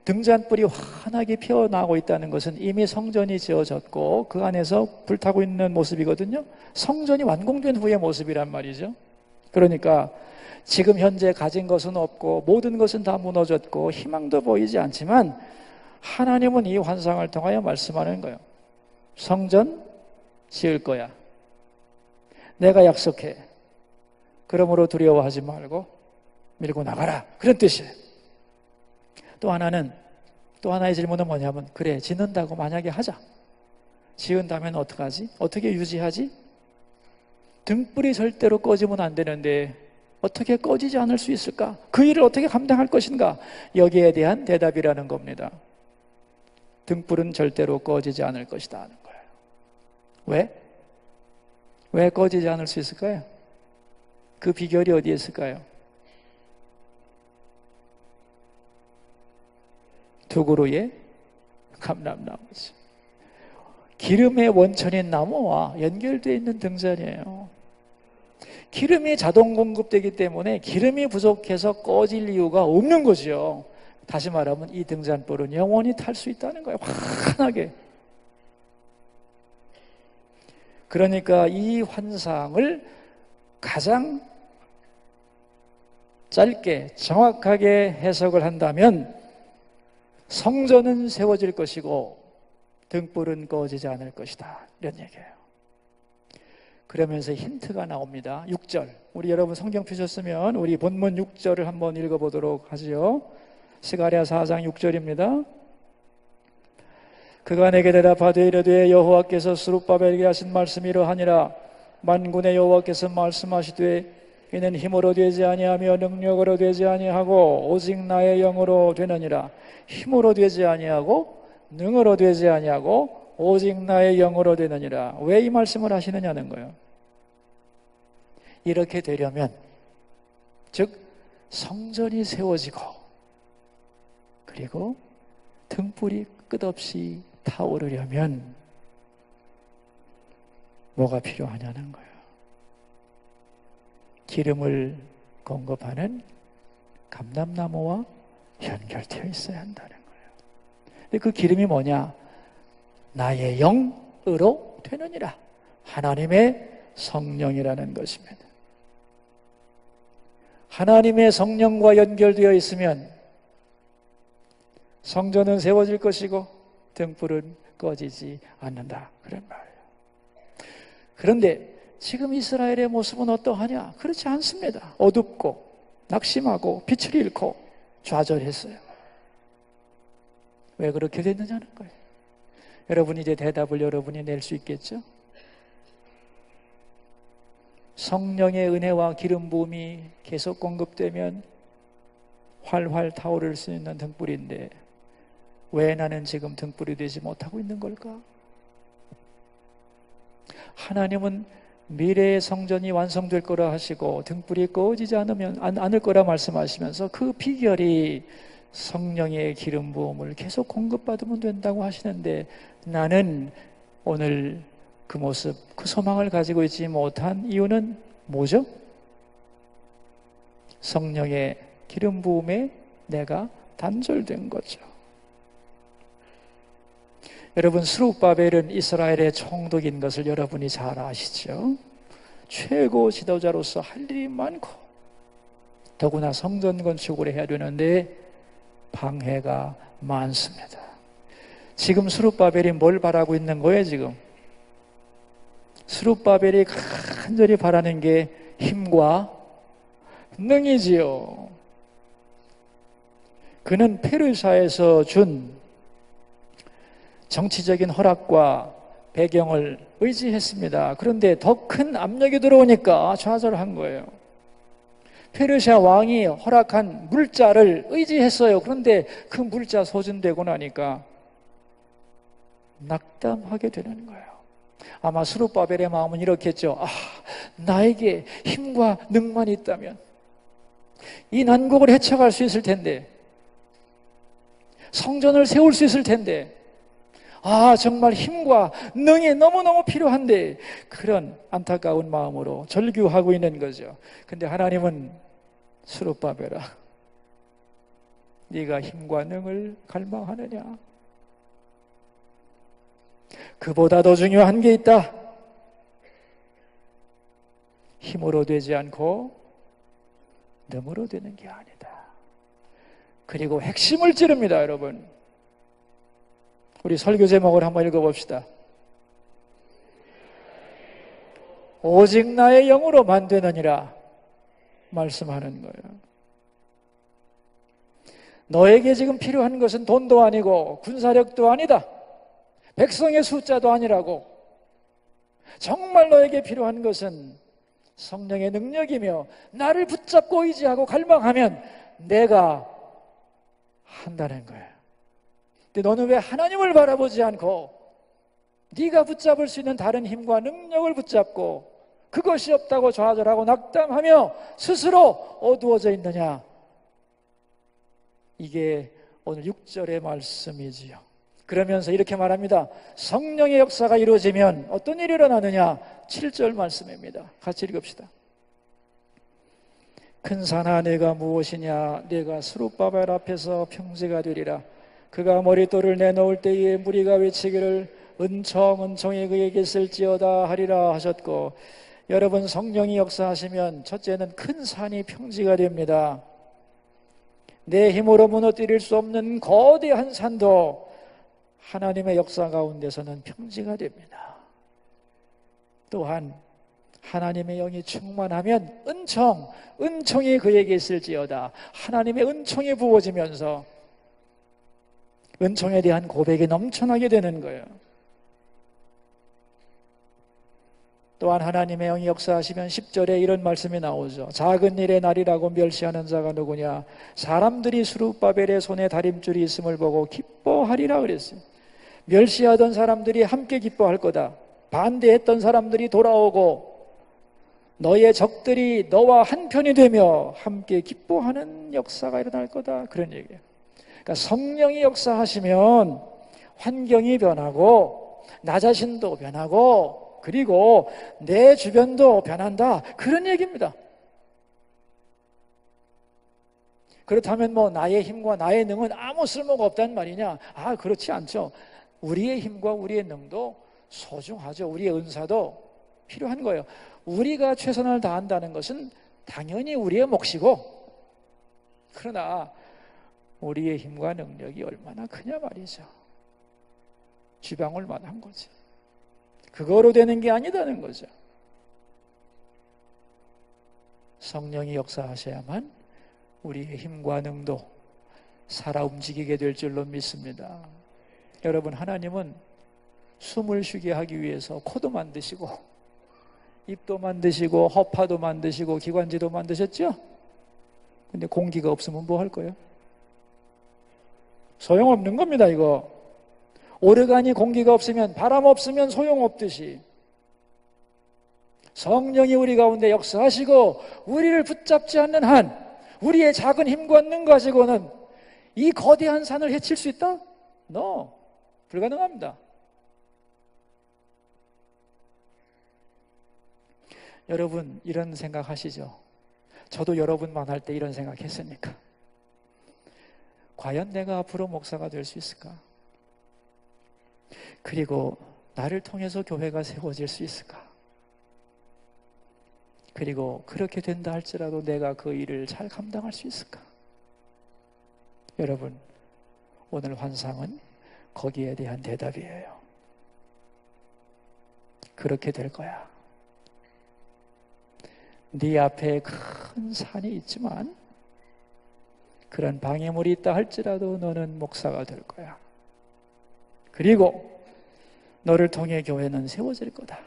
등잔불이 환하게 피어나고 있다는 것은 이미 성전이 지어졌고 그 안에서 불타고 있는 모습이거든요. 성전이 완공된 후의 모습이란 말이죠. 그러니까 지금 현재 가진 것은 없고 모든 것은 다 무너졌고 희망도 보이지 않지만 하나님은 이 환상을 통하여 말씀하는 거예요. 성전 지을 거야. 내가 약속해. 그러므로 두려워하지 말고 밀고 나가라. 그런 뜻이에요. 또 하나의 질문은 뭐냐면 그래, 짓는다고 만약에 하자. 지은다면 어떡하지? 어떻게 유지하지? 등불이 절대로 꺼지면 안 되는데 어떻게 꺼지지 않을 수 있을까? 그 일을 어떻게 감당할 것인가? 여기에 대한 대답이라는 겁니다. 등불은 절대로 꺼지지 않을 것이다 하는 거예요. 왜? 왜 꺼지지 않을 수 있을까요? 그 비결이 어디에 있을까요? 두 그루의 감람나무죠. 기름의 원천인 나무와 연결되어 있는 등잔이에요. 기름이 자동 공급되기 때문에 기름이 부족해서 꺼질 이유가 없는 거죠. 다시 말하면 이 등잔불은 영원히 탈 수 있다는 거예요. 환하게. 그러니까 이 환상을 가장 짧게 정확하게 해석을 한다면 성전은 세워질 것이고 등불은 꺼지지 않을 것이다, 이런 얘기예요. 그러면서 힌트가 나옵니다. 6절. 우리 여러분 성경 펴셨으면 우리 본문 6절을 한번 읽어보도록 하죠. 스가랴 4장 6절입니다. 그가 내게 대답하되 이르되 여호와께서 스룹바벨에게 하신 말씀이 이러하니라. 만군의 여호와께서 말씀하시되 이는 힘으로 되지 아니하며 능력으로 되지 아니하고 오직 나의 영으로 되느니라. 힘으로 되지 아니하고 능으로 되지 아니하고 오직 나의 영으로 되느니라. 왜 이 말씀을 하시느냐는 거예요. 이렇게 되려면, 즉 성전이 세워지고 그리고 등불이 끝없이 타오르려면 뭐가 필요하냐는 거예요. 기름을 공급하는 감람나무와 연결되어 있어야 한다는 거예요. 근데 그 기름이 뭐냐? 나의 영으로 되느니라. 하나님의 성령이라는 것입니다. 하나님의 성령과 연결되어 있으면 성전은 세워질 것이고 등불은 꺼지지 않는다, 그런 말이에요. 그런데 지금 이스라엘의 모습은 어떠하냐? 그렇지 않습니다. 어둡고 낙심하고 빛을 잃고 좌절했어요. 왜 그렇게 됐느냐는 거예요. 여러분, 이제 대답을 여러분이 낼 수 있겠죠? 성령의 은혜와 기름 부음이 계속 공급되면 활활 타오를 수 있는 등불인데 왜 나는 지금 등불이 되지 못하고 있는 걸까? 하나님은 미래의 성전이 완성될 거라 하시고 등불이 꺼지지 않을 거라 말씀하시면서 그 비결이 성령의 기름 부음을 계속 공급받으면 된다고 하시는데 나는 오늘 그 모습, 그 소망을 가지고 있지 못한 이유는 뭐죠? 성령의 기름 부음에 내가 단절된 거죠. 여러분, 스룹바벨은 이스라엘의 총독인 것을 여러분이 잘 아시죠? 최고 지도자로서 할 일이 많고 더구나 성전 건축을 해야 되는데 방해가 많습니다. 지금 스룹바벨이 뭘 바라고 있는 거예요, 지금? 스룹바벨이 간절히 바라는 게 힘과 능이지요. 그는 페르시아에서 준 정치적인 허락과 배경을 의지했습니다. 그런데 더 큰 압력이 들어오니까 좌절한 거예요. 페르시아 왕이 허락한 물자를 의지했어요. 그런데 그 물자 소진되고 나니까 낙담하게 되는 거예요. 아마 스룹바벨의 마음은 이렇겠죠. 나에게 힘과 능만 있다면 이 난국을 헤쳐갈 수 있을 텐데, 성전을 세울 수 있을 텐데, 정말 힘과 능이 너무너무 필요한데, 그런 안타까운 마음으로 절규하고 있는 거죠. 근데 하나님은 스룹바벨아, 네가 힘과 능을 갈망하느냐? 그보다 더 중요한 게 있다. 힘으로 되지 않고 능으로 되는 게 아니다. 그리고 핵심을 찌릅니다, 여러분. 우리 설교 제목을 한번 읽어봅시다. 오직 나의 영으로만 되느니라 말씀하는 거예요. 너에게 지금 필요한 것은 돈도 아니고 군사력도 아니다. 백성의 숫자도 아니라고. 정말 너에게 필요한 것은 성령의 능력이며 나를 붙잡고 의지하고 갈망하면 내가 한다는 거예요. 근데 너는 왜 하나님을 바라보지 않고 네가 붙잡을 수 있는 다른 힘과 능력을 붙잡고 그것이 없다고 좌절하고 낙담하며 스스로 어두워져 있느냐? 이게 오늘 6절의 말씀이지요. 그러면서 이렇게 말합니다. 성령의 역사가 이루어지면 어떤 일이 일어나느냐? 7절 말씀입니다. 같이 읽읍시다. 큰 산아 내가 무엇이냐? 내가 스룹바벨 앞에서 평지가 되리라. 그가 머릿돌을 내놓을 때에 무리가 외치기를 은총이 그에게 있을지어다 하리라 하셨고, 여러분 성령이 역사하시면 첫째는 큰 산이 평지가 됩니다. 내 힘으로 무너뜨릴 수 없는 거대한 산도 하나님의 역사 가운데서는 평지가 됩니다. 또한 하나님의 영이 충만하면 은총이 그에게 있을지어다. 하나님의 은총이 부어지면서 은총에 대한 고백이 넘쳐나게 되는 거예요. 또한 하나님의 영이 역사하시면 10절에 이런 말씀이 나오죠. 작은 일의 날이라고 멸시하는 자가 누구냐? 사람들이 스룹바벨의 손에 다림줄이 있음을 보고 기뻐하리라 그랬어요. 멸시하던 사람들이 함께 기뻐할 거다. 반대했던 사람들이 돌아오고 너의 적들이 너와 한편이 되며 함께 기뻐하는 역사가 일어날 거다. 그런 얘기예요. 그러니까 성령이 역사하시면 환경이 변하고 나 자신도 변하고 그리고 내 주변도 변한다. 그런 얘기입니다. 그렇다면 나의 힘과 나의 능은 아무 쓸모가 없다는 말이냐? 그렇지 않죠. 우리의 힘과 우리의 능도 소중하죠. 우리의 은사도 필요한 거예요. 우리가 최선을 다한다는 것은 당연히 우리의 몫이고, 그러나 우리의 힘과 능력이 얼마나 크냐 말이죠. 쥐방울만 한 거지. 그거로 되는 게 아니다는 거죠. 성령이 역사하셔야만 우리의 힘과 능도 살아 움직이게 될 줄로 믿습니다. 여러분, 하나님은 숨을 쉬게 하기 위해서 코도 만드시고 입도 만드시고 허파도 만드시고 기관지도 만드셨죠? 근데 공기가 없으면 뭐 할 거예요? 소용없는 겁니다. 이거 오르간이 공기가 없으면, 바람 없으면 소용없듯이 성령이 우리 가운데 역사하시고 우리를 붙잡지 않는 한 우리의 작은 힘과 능 가지고는 이 거대한 산을 헤칠 수 있다? No, 불가능합니다. 여러분 이런 생각 하시죠? 저도 여러분 만날 때 이런 생각 했으니까. 과연 내가 앞으로 목사가 될 수 있을까? 그리고 나를 통해서 교회가 세워질 수 있을까? 그리고 그렇게 된다 할지라도 내가 그 일을 잘 감당할 수 있을까? 여러분, 오늘 환상은 거기에 대한 대답이에요. 그렇게 될 거야. 네 앞에 큰 산이 있지만 그런 방해물이 있다 할지라도 너는 목사가 될 거야. 그리고 너를 통해 교회는 세워질 거다.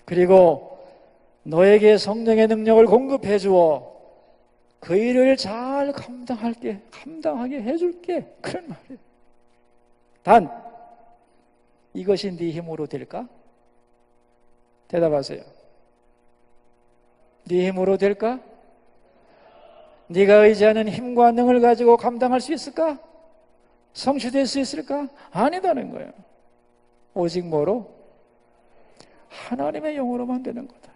그리고 너에게 성령의 능력을 공급해 주어 그 일을 잘 감당하게 해줄게. 그런 말이에요. 단, 이것이 네 힘으로 될까? 대답하세요. 네 힘으로 될까? 네가 의지하는 힘과 능을 가지고 감당할 수 있을까? 성취될 수 있을까? 아니다는 거예요. 오직 뭐로? 하나님의 영으로만 되는 거다.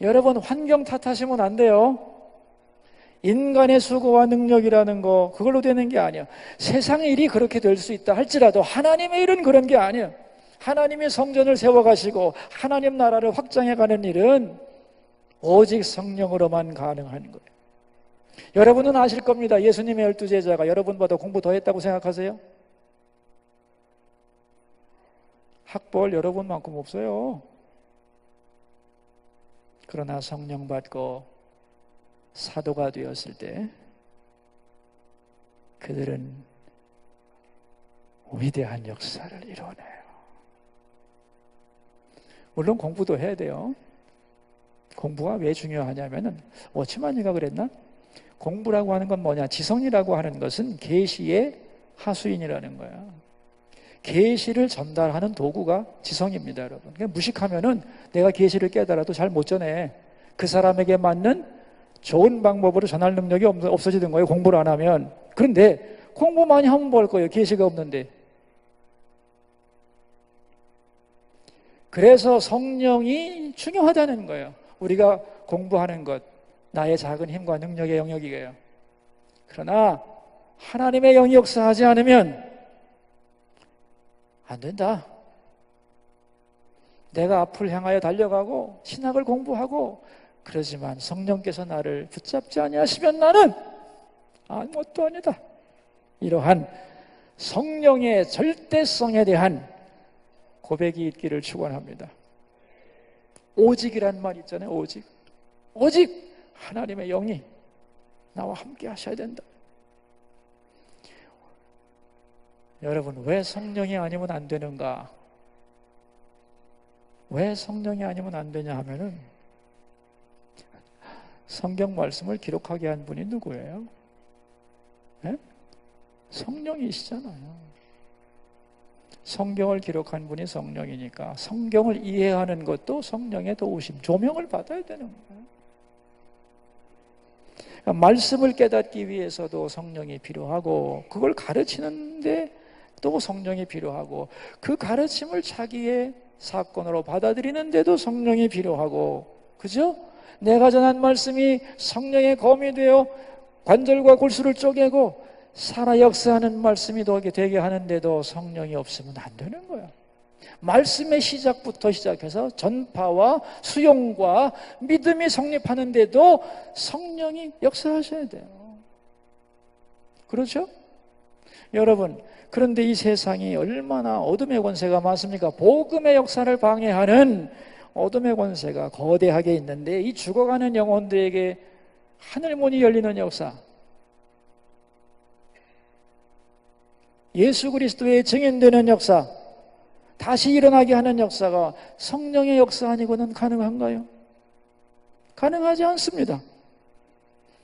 여러분, 환경 탓하시면 안 돼요. 인간의 수고와 능력이라는 거 그걸로 되는 게 아니야. 세상 일이 그렇게 될 수 있다 할지라도 하나님의 일은 그런 게 아니야. 하나님의 성전을 세워가시고 하나님 나라를 확장해가는 일은 오직 성령으로만 가능한 거예요. 여러분은 아실 겁니다. 예수님의 12제자가 여러분보다 공부 더 했다고 생각하세요? 학벌 여러분만큼 없어요. 그러나 성령 받고 사도가 되었을 때 그들은 위대한 역사를 이뤄내요. 물론 공부도 해야 돼요. 공부가 왜 중요하냐면은 워치만이가 그랬나? 공부라고 하는 건 뭐냐? 지성이라고 하는 것은 계시의 하수인이라는 거야. 계시를 전달하는 도구가 지성입니다, 여러분. 그냥 무식하면은 내가 계시를 깨달아도 잘 못 전해. 그 사람에게 맞는 좋은 방법으로 전할 능력이 없어지는 거예요, 공부를 안 하면. 그런데 공부 많이 하면 뭐 할 거예요, 계시가 없는데. 그래서 성령이 중요하다는 거예요. 우리가 공부하는 것, 나의 작은 힘과 능력의 영역이에요. 그러나 하나님의 영이 역사하지 않으면 안 된다. 내가 앞을 향하여 달려가고 신학을 공부하고 그러지만 성령께서 나를 붙잡지 아니하시면 나는 아무것도 아니다. 이러한 성령의 절대성에 대한 고백이 있기를 축원합니다. 오직이란 말 있잖아요. 오직 하나님의 영이 나와 함께 하셔야 된다. 여러분, 왜 성령이 아니면 안 되는가? 왜 성령이 아니면 안 되냐 하면은 성경 말씀을 기록하게 한 분이 누구예요? 네? 성령이시잖아요. 성경을 기록한 분이 성령이니까 성경을 이해하는 것도 성령의 도우심, 조명을 받아야 되는 거예요. 그러니까 말씀을 깨닫기 위해서도 성령이 필요하고 그걸 가르치는데 또 성령이 필요하고 그 가르침을 자기의 사건으로 받아들이는데도 성령이 필요하고, 그죠? 내가 전한 말씀이 성령의 검이 되어 관절과 골수를 쪼개고 살아 역사하는 말씀이 되게 하는데도 성령이 없으면 안 되는 거야. 말씀의 시작부터 시작해서 전파와 수용과 믿음이 성립하는데도 성령이 역사하셔야 돼요. 그렇죠? 여러분, 그런데 이 세상이 얼마나 어둠의 권세가 많습니까? 복음의 역사를 방해하는 어둠의 권세가 거대하게 있는데 이 죽어가는 영혼들에게 하늘문이 열리는 역사, 예수 그리스도의 증인되는 역사, 다시 일어나게 하는 역사가 성령의 역사 아니고는 가능한가요? 가능하지 않습니다.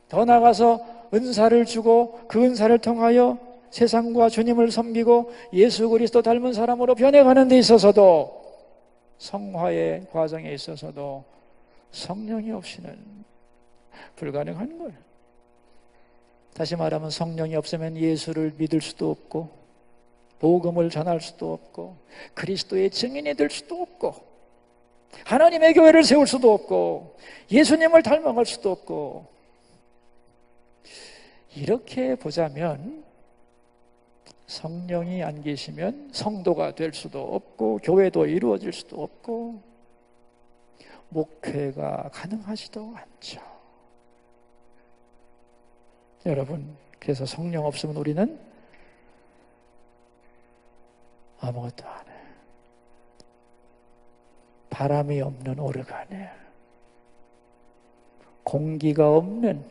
더 나아가서 은사를 주고 그 은사를 통하여 세상과 주님을 섬기고 예수 그리스도 닮은 사람으로 변해가는 데 있어서도, 성화의 과정에 있어서도 성령이 없이는 불가능한 거예요. 다시 말하면 성령이 없으면 예수를 믿을 수도 없고 복음을 전할 수도 없고 그리스도의 증인이 될 수도 없고 하나님의 교회를 세울 수도 없고 예수님을 닮아갈 수도 없고. 이렇게 보자면 성령이 안 계시면 성도가 될 수도 없고 교회도 이루어질 수도 없고 목회가 가능하지도 않죠. 여러분, 그래서 성령 없으면 우리는 아무것도 안 해. 바람이 없는 오르가네, 공기가 없는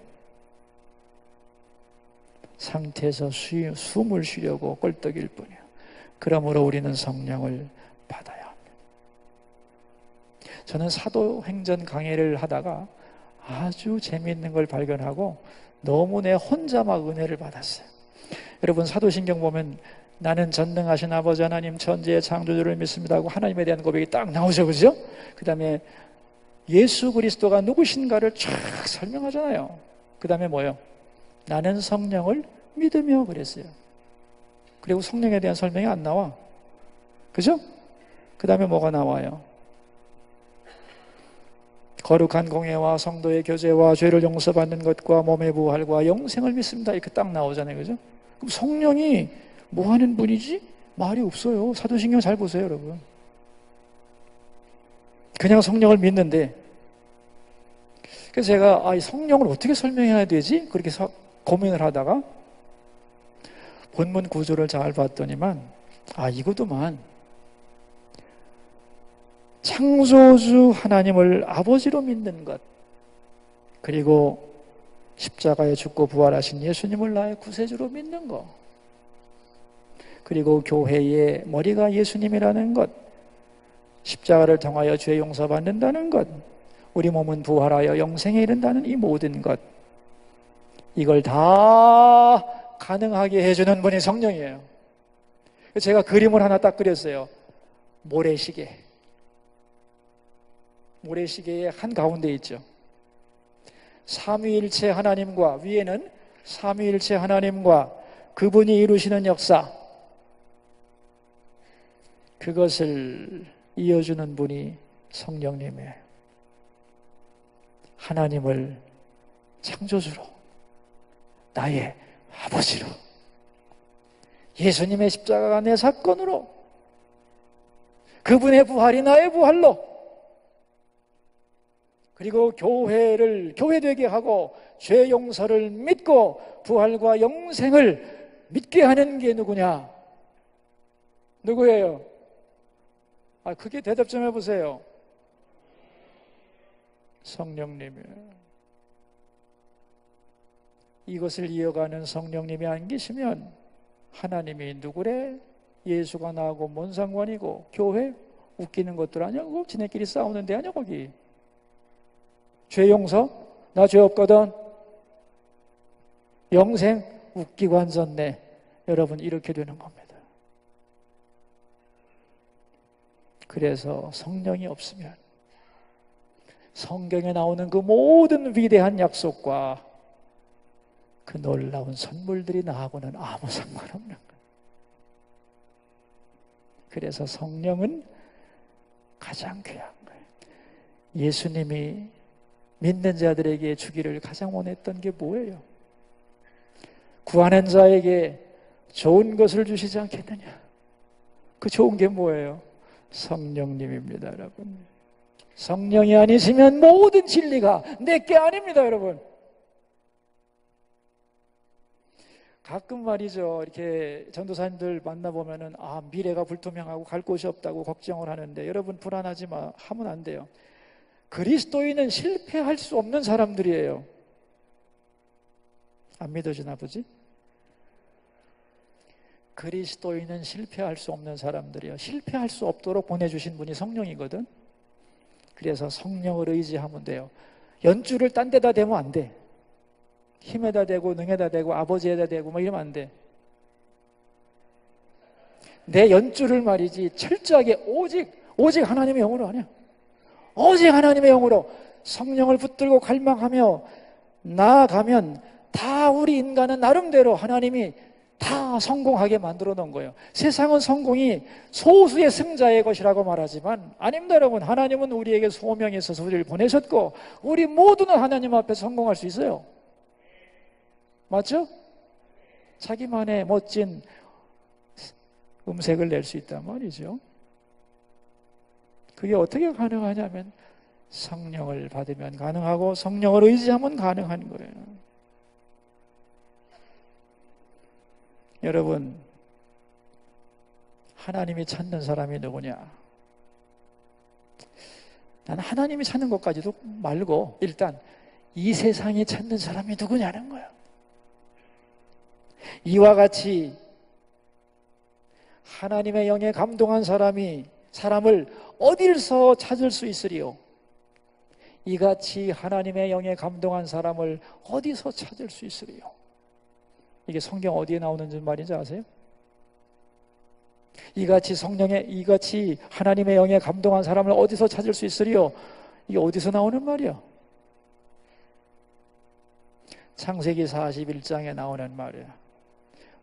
상태에서 숨을 쉬려고 꼴떡일 뿐이야. 그러므로 우리는 성령을 받아야 합니다. 저는 사도행전 강해를 하다가 아주 재미있는 걸 발견하고 너무 내 혼자 막 은혜를 받았어요. 여러분, 사도신경 보면 나는 전능하신 아버지 하나님 천지의 창조주를 믿습니다 하고 하나님에 대한 고백이 딱 나오죠, 그죠? 그 다음에 예수 그리스도가 누구신가를 쫙 설명하잖아요. 그 다음에 뭐요? 나는 성령을 믿으며 그랬어요. 그리고 성령에 대한 설명이 안 나와, 그죠? 그 다음에 뭐가 나와요? 거룩한 공예와 성도의 교제와 죄를 용서받는 것과 몸의 부활과 영생을 믿습니다, 이렇게 딱 나오잖아요, 그죠? 그럼 성령이 뭐 하는 분이지? 말이 없어요. 사도신경 잘 보세요, 여러분. 그냥 성령을 믿는데, 그래서 제가 이 성령을 어떻게 설명해야 되지? 그렇게 고민을 하다가 본문 구조를 잘 봤더니만 이거도만 창조주 하나님을 아버지로 믿는 것, 그리고 십자가에 죽고 부활하신 예수님을 나의 구세주로 믿는 것, 그리고 교회의 머리가 예수님이라는 것, 십자가를 통하여 죄 용서받는다는 것, 우리 몸은 부활하여 영생에 이른다는 이 모든 것, 이걸 다 가능하게 해주는 분이 성령이에요. 제가 그림을 하나 딱 그렸어요. 모래시계의 한가운데 있죠. 삼위일체 하나님과, 위에는 삼위일체 하나님과 그분이 이루시는 역사, 그것을 이어주는 분이 성령님이에요. 하나님을 창조주로, 나의 아버지로, 예수님의 십자가가 내 사건으로, 그분의 부활이 나의 부활로, 그리고 교회를 교회되게 하고 죄 용서를 믿고 부활과 영생을 믿게 하는 게 누구냐? 누구예요? 그게 대답 좀 해보세요. 성령님이에요. 이것을 이어가는 성령님이 안 계시면 하나님이 누구래? 예수가 나하고 뭔 상관이고, 교회? 웃기는 것들 아냐고? 지네끼리 싸우는데 아냐 거기? 죄 용서? 나 죄 없거든. 영생? 웃기고 앉았네. 여러분, 이렇게 되는 겁니다. 그래서 성령이 없으면 성경에 나오는 그 모든 위대한 약속과 그 놀라운 선물들이 나하고는 아무 상관없는 거예요. 그래서 성령은 가장 귀한 거예요. 예수님이 믿는 자들에게 주기를 가장 원했던 게 뭐예요? 구하는 자에게 좋은 것을 주시지 않겠느냐? 그 좋은 게 뭐예요? 성령님입니다, 여러분. 성령이 아니시면 모든 진리가 내게 아닙니다, 여러분. 가끔 말이죠, 이렇게 전도사님들 만나보면은 미래가 불투명하고 갈 곳이 없다고 걱정을 하는데, 여러분 불안하지 마, 하면 안 돼요. 그리스도인은 실패할 수 없는 사람들이에요. 안 믿어지나 보지? 그리스도인은 실패할 수 없는 사람들이에요. 실패할 수 없도록 보내주신 분이 성령이거든. 그래서 성령을 의지하면 돼요. 연줄을 딴 데다 대면 안 돼. 힘에다 대고 능에다 대고 아버지에다 대고 뭐 이러면 안 돼. 내 연줄을 말이지 철저하게 오직 하나님의 영으로 하냐. 오직 하나님의 영으로 성령을 붙들고 갈망하며 나아가면 다 우리 인간은 나름대로 하나님이 다 성공하게 만들어 놓은 거예요. 세상은 성공이 소수의 승자의 것이라고 말하지만 아닙니다, 여러분. 하나님은 우리에게 소명이 있어서 우리를 보내셨고 우리 모두는 하나님 앞에 성공할 수 있어요. 맞죠? 자기만의 멋진 음색을 낼 수 있단 말이죠. 그게 어떻게 가능하냐면 성령을 받으면 가능하고 성령을 의지하면 가능한 거예요. 여러분, 하나님이 찾는 사람이 누구냐? 나는 하나님이 찾는 것까지도 말고 일단 이 세상이 찾는 사람이 누구냐는 거예요. 이와 같이 하나님의 영에 감동한 사람을 어디서 찾을 수 있으리요? 이같이 하나님의 영에 감동한 사람을 어디서 찾을 수 있으리요? 이게 성경 어디에 나오는 말인지 아세요? 이같이 하나님의 영에 감동한 사람을 어디서 찾을 수 있으리요? 이게 어디서 나오는 말이야? 창세기 41장에 나오는 말이야.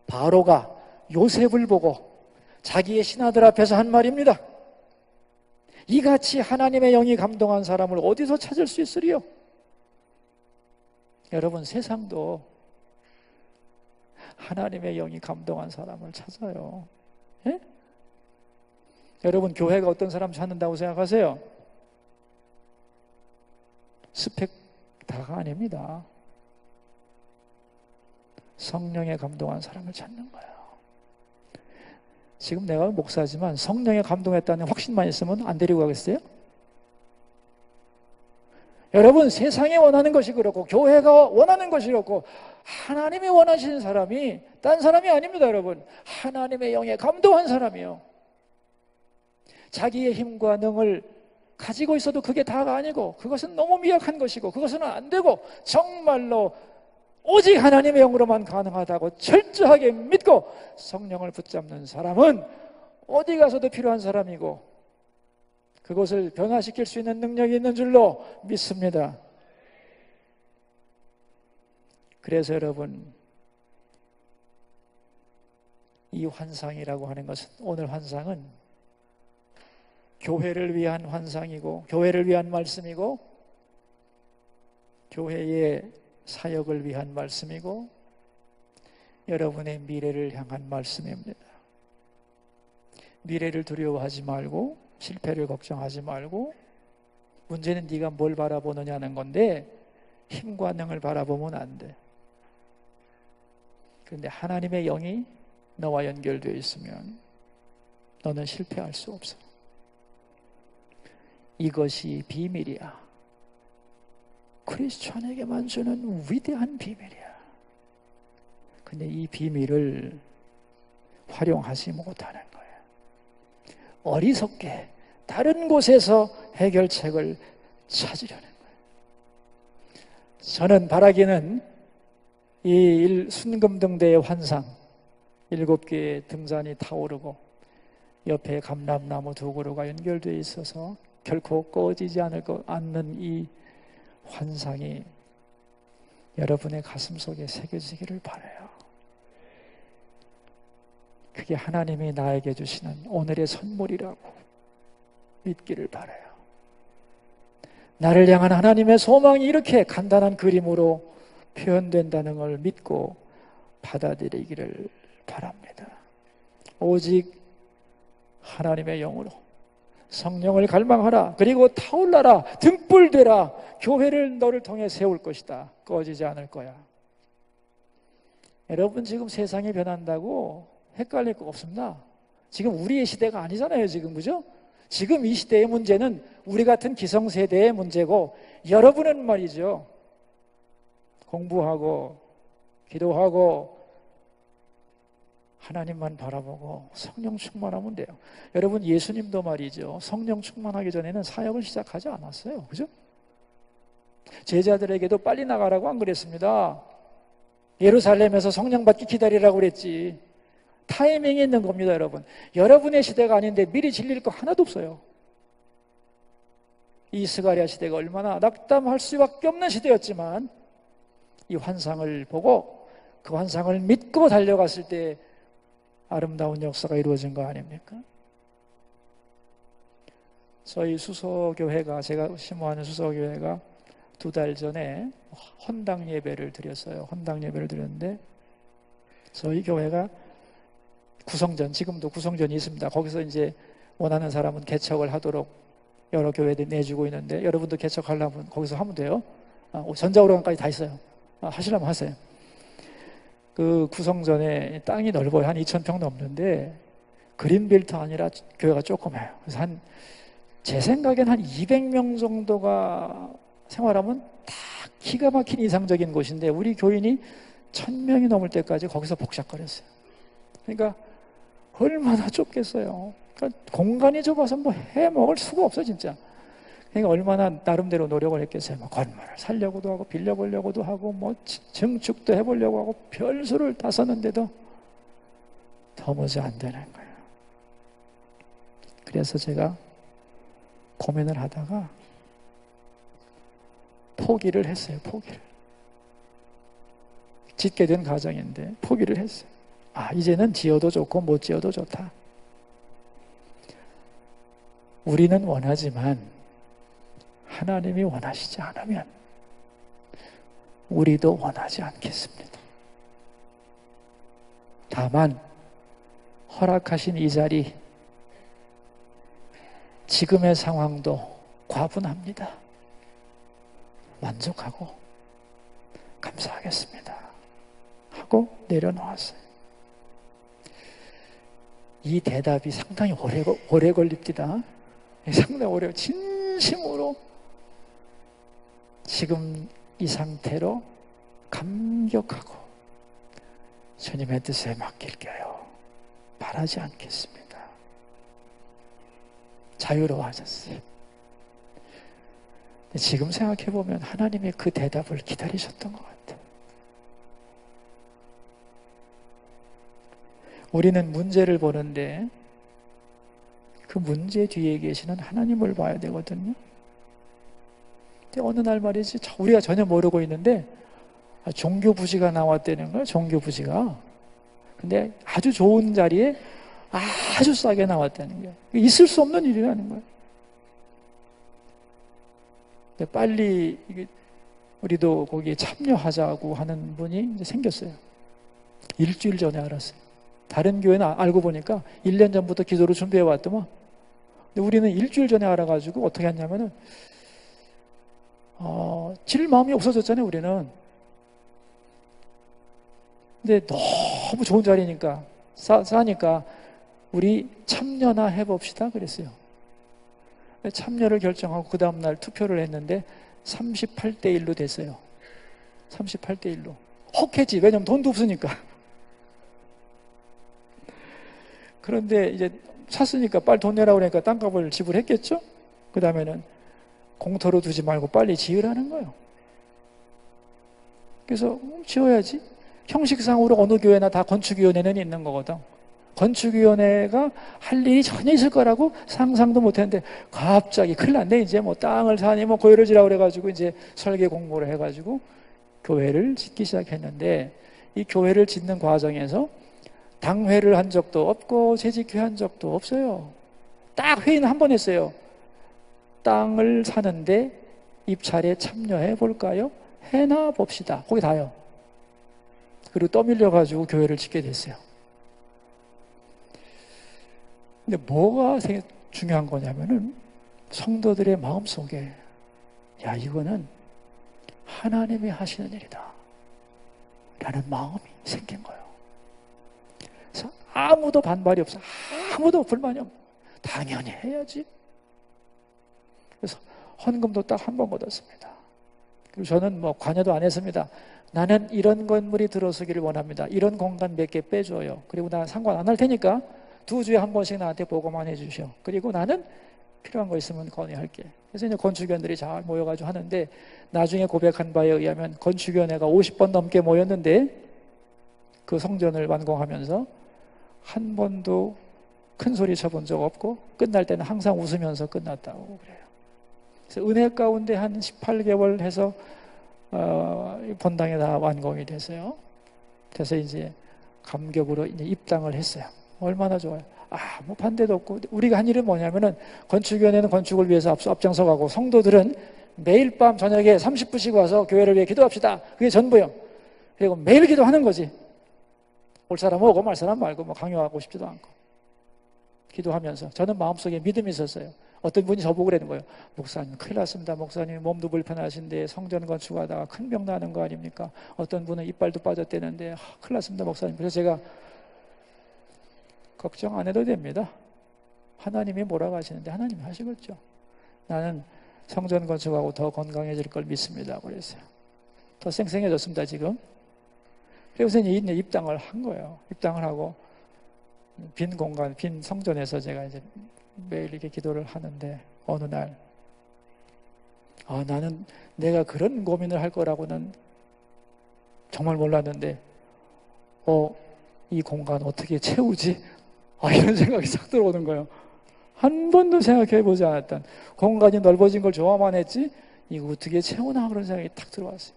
바로가 요셉을 보고 자기의 신하들 앞에서 한 말입니다. 이같이 하나님의 영이 감동한 사람을 어디서 찾을 수 있으리요? 여러분, 세상도 하나님의 영이 감동한 사람을 찾아요. 예? 여러분, 교회가 어떤 사람 찾는다고 생각하세요? 스펙 다가 아닙니다. 성령에 감동한 사람을 찾는 거예요. 지금 내가 목사지만 성령에 감동했다는 확신만 있으면 안 데리고 가겠어요? 여러분, 세상이 원하는 것이 그렇고 교회가 원하는 것이 그렇고 하나님이 원하시는 사람이 딴 사람이 아닙니다, 여러분. 하나님의 영에 감동한 사람이요. 자기의 힘과 능을 가지고 있어도 그게 다가 아니고, 그것은 너무 미약한 것이고, 그것은 안 되고, 정말로 오직 하나님의 영으로만 가능하다고 철저하게 믿고 성령을 붙잡는 사람은 어디 가서도 필요한 사람이고, 그것을 변화시킬 수 있는 능력이 있는 줄로 믿습니다. 그래서 여러분, 이 환상이라고 하는 것은, 오늘 환상은 교회를 위한 환상이고, 교회를 위한 말씀이고, 교회의 사역을 위한 말씀이고, 여러분의 미래를 향한 말씀입니다. 미래를 두려워하지 말고, 실패를 걱정하지 말고, 문제는 네가 뭘 바라보느냐는 건데, 힘과 능을 바라보면 안 돼. 그런데 하나님의 영이 너와 연결되어 있으면 너는 실패할 수 없어. 이것이 비밀이야. 크리스찬에게만 주는 위대한 비밀이야. 근데 이 비밀을 활용하지 못하는 거예요. 어리석게 다른 곳에서 해결책을 찾으려는 거예요. 저는 바라기는 이 순금등대의 환상, 7개의 등잔이 타오르고 옆에 감람나무 2그루가 연결되어 있어서 결코 꺼지지 않는 이 환상이 여러분의 가슴 속에 새겨지기를 바라요. 그게 하나님이 나에게 주시는 오늘의 선물이라고 믿기를 바라요. 나를 향한 하나님의 소망이 이렇게 간단한 그림으로 표현된다는 걸 믿고 받아들이기를 바랍니다. 오직 하나님의 영으로 성령을 갈망하라. 그리고 타올라라. 등불되라. 교회를 너를 통해 세울 것이다. 꺼지지 않을 거야. 여러분, 지금 세상이 변한다고 헷갈릴 거 없습니다. 지금 우리의 시대가 아니잖아요. 지금, 그죠? 지금 이 시대의 문제는 우리 같은 기성세대의 문제고, 여러분은 말이죠, 공부하고 기도하고 하나님만 바라보고 성령 충만하면 돼요. 여러분, 예수님도 말이죠, 성령 충만하기 전에는 사역을 시작하지 않았어요. 그죠? 제자들에게도 빨리 나가라고 안 그랬습니다. 예루살렘에서 성령 받기 기다리라고 그랬지. 타이밍이 있는 겁니다, 여러분. 여러분의 시대가 아닌데 미리 질릴 거 하나도 없어요. 이 스가랴 시대가 얼마나 낙담할 수밖에 없는 시대였지만, 이 환상을 보고 그 환상을 믿고 달려갔을 때 아름다운 역사가 이루어진 거 아닙니까? 저희 수서교회가, 제가 심호하는 수서교회가 2달 전에 헌당 예배를 드렸어요. 헌당 예배를 드렸는데, 저희 교회가 구성전, 지금도 구성전이 있습니다. 거기서 이제 원하는 사람은 개척을 하도록 여러 교회들이 내주고 있는데, 여러분도 개척하려면 거기서 하면 돼요. 전자오락관까지 다 있어요. 하시려면 하세요. 그 구성전에 땅이 넓어요. 한 2,000평 넘는데 그린벨트 아니라 교회가 조그매요. 그래서 제 생각엔 한 200명 정도가 생활하면 다 기가 막힌 이상적인 곳인데, 우리 교인이 1,000명이 넘을 때까지 거기서 복작거렸어요. 그러니까 얼마나 좁겠어요. 그러니까 공간이 좁아서 뭐 해먹을 수가 없어 진짜. 그러니까 얼마나 나름대로 노력을 했겠어요. 뭐 건물을 살려고도 하고 빌려보려고도 하고 뭐 증축도 해보려고 하고 별수를 다 썼는데도 도무지 안 되는 거예요. 그래서 제가 고민을 하다가 포기를 했어요. 포기를. 짓게 된 가정인데 포기를 했어요. 이제는 지어도 좋고 못 지어도 좋다. 우리는 원하지만 하나님이 원하시지 않으면 우리도 원하지 않겠습니다. 다만 허락하신 이 자리, 지금의 상황도 과분합니다. 만족하고 감사하겠습니다 하고 내려놓았어요. 이 대답이 상당히 오래 걸립니다. 상당히 오래, 진심으로 지금 이 상태로 감격하고 주님의 뜻에 맡길게요. 바라지 않겠습니다. 자유로워하셨어요. 지금 생각해보면 하나님의 그 대답을 기다리셨던 것 같아요. 우리는 문제를 보는데 그 문제 뒤에 계시는 하나님을 봐야 되거든요. 근데 어느 날 말이지, 우리가 전혀 모르고 있는데 종교 부지가 나왔다는 거예요. 종교 부지가. 근데 아주 좋은 자리에 아주 싸게 나왔다는 거예요. 있을 수 없는 일이라는 거예요. 근데 빨리 우리도 거기에 참여하자고 하는 분이 이제 생겼어요. 일주일 전에 알았어요. 다른 교회는 알고 보니까 1년 전부터 기도를 준비해 왔더만. 근데 우리는 일주일 전에 알아가지고 어떻게 했냐면은 질 마음이 없어졌잖아요, 우리는. 근데 너무 좋은 자리니까, 싸니까, 우리 참여나 해봅시다. 그랬어요. 참여를 결정하고, 그 다음날 투표를 했는데, 38대 1로 됐어요. 38대 1로. 혹했지. 왜냐면 돈도 없으니까. 그런데 이제 샀으니까 빨리 돈 내라고 그러니까 땅값을 지불했겠죠? 그 다음에는 공터로 두지 말고 빨리 지으라는 거예요. 그래서 지어야지. 형식상으로 어느 교회나 다 건축위원회는 있는 거거든. 건축위원회가 할 일이 전혀 있을 거라고 상상도 못했는데 갑자기 큰일 났네. 이제 뭐 땅을 사니 뭐 고요를 지라고 그래가지고 이제 설계 공모를 해가지고 교회를 짓기 시작했는데, 이 교회를 짓는 과정에서 당회를 한 적도 없고 재직회 한 적도 없어요. 딱 회의는 한 번 했어요. 땅을 사는데 입찰에 참여해 볼까요? 해나 봅시다. 거기 다요. 그리고 떠밀려가지고 교회를 짓게 됐어요. 근데 뭐가 중요한 거냐면은 성도들의 마음속에, 야, 이거는 하나님이 하시는 일이다 라는 마음이 생긴 거예요. 그래서 아무도 반발이 없어. 아무도 불만이 없어. 당연히 해야지. 그래서 헌금도 딱 한 번 걷었습니다. 그리고 저는 뭐 관여도 안 했습니다. 나는 이런 건물이 들어서기를 원합니다. 이런 공간 몇 개 빼줘요. 그리고 나는 상관 안 할 테니까 2주에 한 번씩 나한테 보고만 해주셔. 그리고 나는 필요한 거 있으면 건의할게. 그래서 이제 건축위원들이 잘 모여가지고 하는데, 나중에 고백한 바에 의하면 건축위원회가 50번 넘게 모였는데 그 성전을 완공하면서 한 번도 큰 소리 쳐본 적 없고 끝날 때는 항상 웃으면서 끝났다고 그래요. 그래서 은혜 가운데 한 18개월 해서 본당에 다 완공이 됐어요. 그래서 이제 감격으로 이제 입당을 했어요. 얼마나 좋아요. 뭐 반대도 없고. 우리가 한 일은 뭐냐면은, 건축위원회는 건축을 위해서 앞장서가고, 성도들은 매일 밤 저녁에 30분씩 와서 교회를 위해 기도합시다. 그게 전부요. 그리고 매일 기도하는 거지. 올 사람 오고 말 사람 말고 뭐 강요하고 싶지도 않고. 기도하면서 저는 마음속에 믿음이 있었어요. 어떤 분이 저보고 그러는 거예요. 목사님 큰일 났습니다. 목사님 몸도 불편하신데 성전 건축하다가 큰 병 나는 거 아닙니까? 어떤 분은 이빨도 빠졌대는데 큰일 났습니다, 목사님. 그래서 제가 걱정 안 해도 됩니다. 하나님이 뭐라고 하시는데 하나님이 하시겠죠. 나는 성전 건축하고 더 건강해질 걸 믿습니다. 그랬어요. 더 쌩쌩해졌습니다, 지금. 그래서 이제 입당을 한 거예요. 입당을 하고 빈 공간, 빈 성전에서 제가 이제 매일 이렇게 기도를 하는데, 어느 날 나는 내가 그런 고민을 할 거라고는 정말 몰랐는데 이 공간 어떻게 채우지? 이런 생각이 싹 들어오는 거예요. 한 번도 생각해 보지 않았던, 공간이 넓어진 걸 좋아만 했지 이거 어떻게 채우나 그런 생각이 탁 들어왔어요.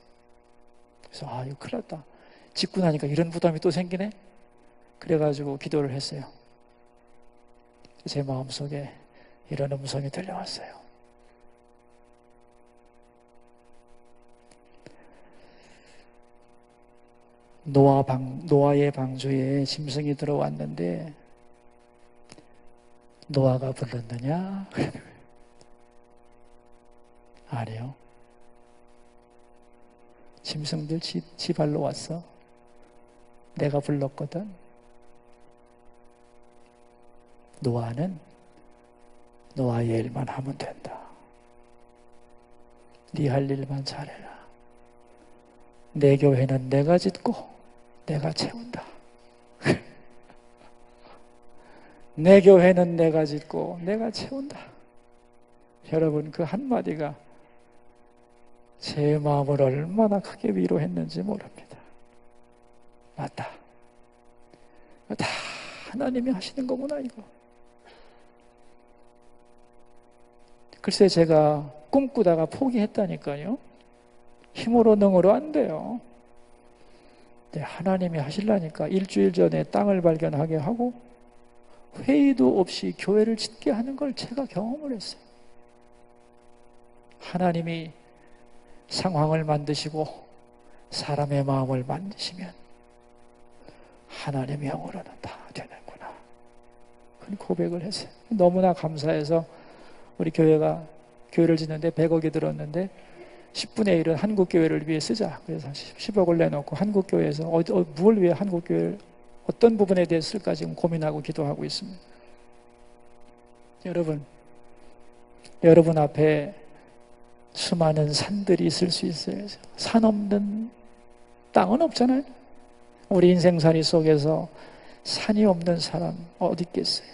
그래서 이거 큰일 났다. 짓고 나니까 이런 부담이 또 생기네. 그래가지고 기도를 했어요. 제 마음속에 이런 음성이 들려왔어요. 노아의 방주에 짐승이 들어왔는데 노아가 불렀느냐? 아니요. 짐승들 지 발로 왔어. 내가 불렀거든. 노아는 노아의 일만 하면 된다. 네 할 일만 잘해라. 내 교회는 내가 짓고 내가 채운다. 내 교회는 내가 짓고 내가 채운다. 여러분, 그 한마디가 제 마음을 얼마나 크게 위로했는지 모릅니다. 맞다. 다 하나님이 하시는 거구나, 이거. 글쎄, 제가 꿈꾸다가 포기했다니까요. 힘으로 능으로 안 돼요. 네, 하나님이 하시려니까 일주일 전에 땅을 발견하게 하고 회의도 없이 교회를 짓게 하는 걸 제가 경험을 했어요. 하나님이 상황을 만드시고 사람의 마음을 만드시면 하나님의 영으로는 다 되는구나. 그런 고백을 했어요. 너무나 감사해서 우리 교회가 교회를 짓는데 100억이 들었는데 10분의 1은 한국교회를 위해 쓰자. 그래서 10억을 내놓고 한국교회에서 뭘 위해 한국교회를 어떤 부분에 대해 쓸까 지금 고민하고 기도하고 있습니다. 여러분 앞에 수많은 산들이 있을 수 있어요. 산 없는 땅은 없잖아요. 우리 인생살이 속에서 산이 없는 사람 어디 있겠어요?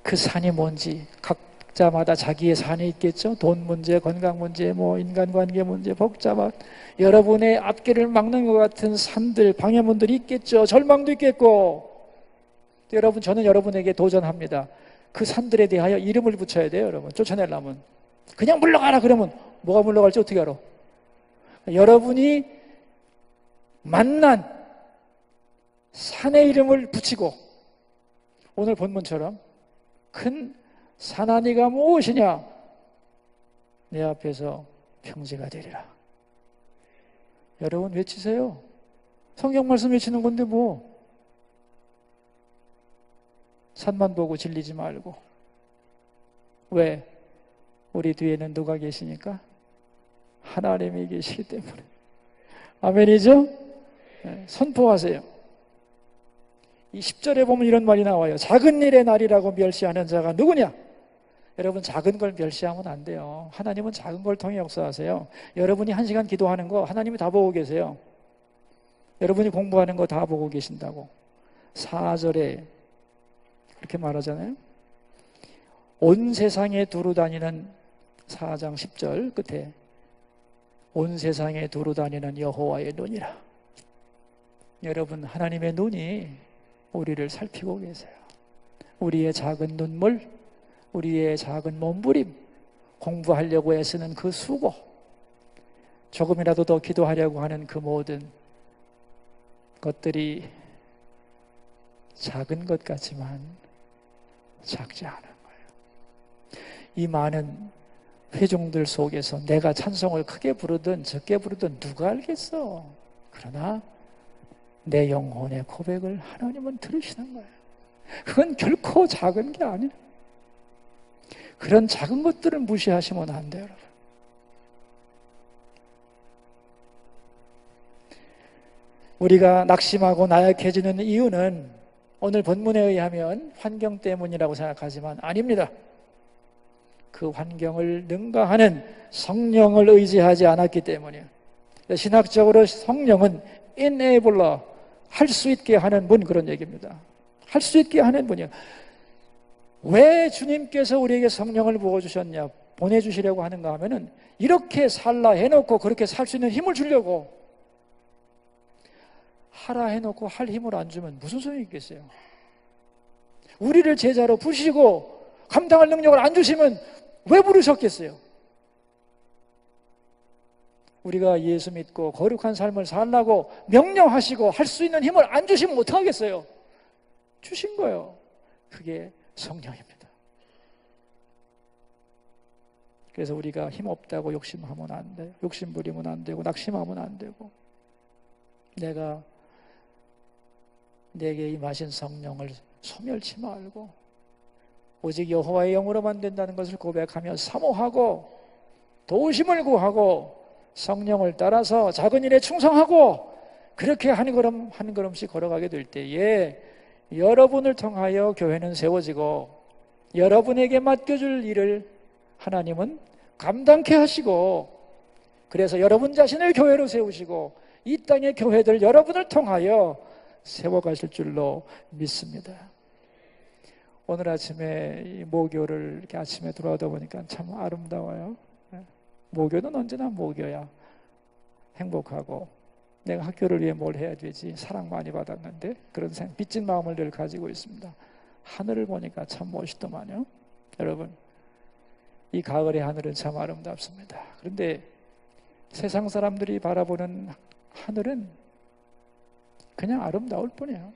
그 산이 뭔지 각자마다 자기의 산이 있겠죠. 돈 문제, 건강 문제, 인간관계 문제, 복잡한 여러분의 앞길을 막는 것 같은 산들, 방해문들이 있겠죠. 절망도 있겠고. 여러분, 저는 여러분에게 도전합니다. 그 산들에 대하여 이름을 붙여야 돼요. 여러분, 쫓아내려면 그냥 물러가라 그러면 뭐가 물러갈지 어떻게 알아? 여러분이 만난 산의 이름을 붙이고 오늘 본문처럼 큰 산하니가 무엇이냐? 내 앞에서 평지가 되리라. 여러분 외치세요. 성경 말씀 외치는 건데 뭐. 산만 보고 질리지 말고. 왜? 우리 뒤에는 누가 계시니까? 하나님이 계시기 때문에. 아멘이죠? 네, 선포하세요. 이 10절에 보면 이런 말이 나와요. 작은 일의 날이라고 멸시하는 자가 누구냐? 여러분, 작은 걸 멸시하면 안 돼요. 하나님은 작은 걸 통해 역사하세요. 여러분이 1시간 기도하는 거 하나님이 다 보고 계세요. 여러분이 공부하는 거 다 보고 계신다고. 4절에 그렇게 말하잖아요. 온 세상에 두루 다니는 4장 10절 끝에 온 세상에 두루 다니는 여호와의 눈이라. 여러분, 하나님의 눈이 우리를 살피고 계세요. 우리의 작은 눈물, 우리의 작은 몸부림, 공부하려고 애쓰는 그 수고, 조금이라도 더 기도하려고 하는 그 모든 것들이 작은 것 같지만 작지 않은 거예요. 이 많은 회중들 속에서 내가 찬송을 크게 부르든 적게 부르든 누가 알겠어. 그러나 내 영혼의 고백을 하나님은 들으시는 거예요. 그건 결코 작은 게 아니에요. 그런 작은 것들을 무시하시면 안 돼요, 여러분. 우리가 낙심하고 나약해지는 이유는 오늘 본문에 의하면 환경 때문이라고 생각하지만 아닙니다. 그 환경을 능가하는 성령을 의지하지 않았기 때문이에요. 신학적으로 성령은 enabler, 할 수 있게 하는 분, 그런 얘기입니다. 할 수 있게 하는 분이에요. 왜 주님께서 우리에게 성령을 부어주셨냐, 보내주시려고 하는가 하면은 이렇게 살라 해놓고 그렇게 살 수 있는 힘을 주려고. 하라 해놓고 할 힘을 안 주면 무슨 소용이 있겠어요? 우리를 제자로 부시고 감당할 능력을 안 주시면 왜 부르셨겠어요? 우리가 예수 믿고 거룩한 삶을 살라고 명령하시고 할 수 있는 힘을 안 주시면 어떡하겠어요? 주신 거예요. 그게 성령입니다. 그래서 우리가 힘없다고 욕심하면 안 돼요. 욕심 부리면 안 되고 낙심하면 안 되고, 내가 내게 임하신 성령을 소멸치 말고 오직 여호와의 영으로만 된다는 것을 고백하며 사모하고 도우심을 구하고 성령을 따라서 작은 일에 충성하고 그렇게 한 걸음씩 걸어가게 될 때에 여러분을 통하여 교회는 세워지고 여러분에게 맡겨줄 일을 하나님은 감당케 하시고, 그래서 여러분 자신을 교회로 세우시고 이 땅의 교회들 여러분을 통하여 세워가실 줄로 믿습니다. 오늘 아침에 이 모교를 이렇게 아침에 들어오다 보니까 참 아름다워요. 모교는 언제나 모교야. 행복하고 내가 학교를 위해 뭘 해야 되지, 사랑 많이 받았는데 그런 빚진 마음을 늘 가지고 있습니다. 하늘을 보니까 참 멋있더만요. 여러분, 이 가을의 하늘은 참 아름답습니다. 그런데 세상 사람들이 바라보는 하늘은 그냥 아름다울 뿐이에요.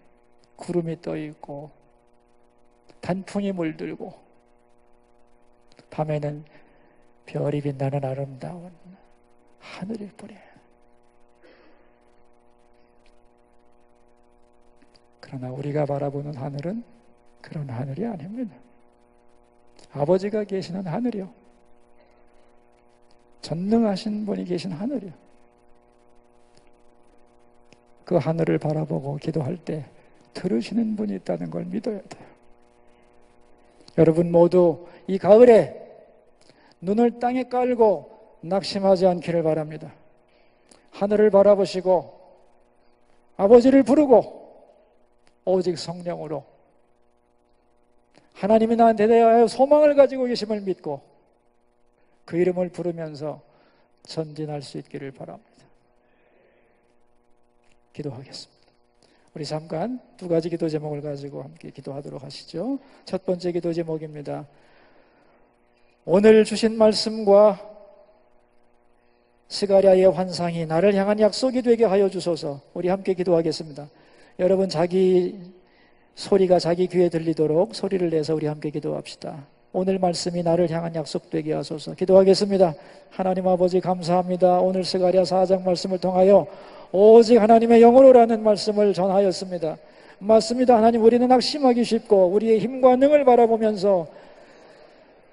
구름이 떠 있고 단풍이 물들고 밤에는 별이 빛나는 아름다운 하늘일 뿐이에요. 그러나 우리가 바라보는 하늘은 그런 하늘이 아닙니다. 아버지가 계시는 하늘이요, 전능하신 분이 계신 하늘이요, 그 하늘을 바라보고 기도할 때 들으시는 분이 있다는 걸 믿어야 돼요. 여러분 모두 이 가을에 눈을 땅에 깔고 낙심하지 않기를 바랍니다. 하늘을 바라보시고 아버지를 부르고 오직 성령으로 하나님이 나한테 대하여 소망을 가지고 계심을 믿고 그 이름을 부르면서 전진할 수 있기를 바랍니다. 기도하겠습니다. 우리 잠깐 두 가지 기도 제목을 가지고 함께 기도하도록 하시죠. 첫 번째 기도 제목입니다. 오늘 주신 말씀과 스가랴의 환상이 나를 향한 약속이 되게 하여 주소서. 우리 함께 기도하겠습니다. 여러분, 자기 소리가 자기 귀에 들리도록 소리를 내서 우리 함께 기도합시다. 오늘 말씀이 나를 향한 약속되게 하소서. 기도하겠습니다. 하나님 아버지 감사합니다. 오늘 스가랴 4장 말씀을 통하여 오직 하나님의 영으로라는 말씀을 전하였습니다. 맞습니다. 하나님, 우리는 낙심하기 쉽고 우리의 힘과 능을 바라보면서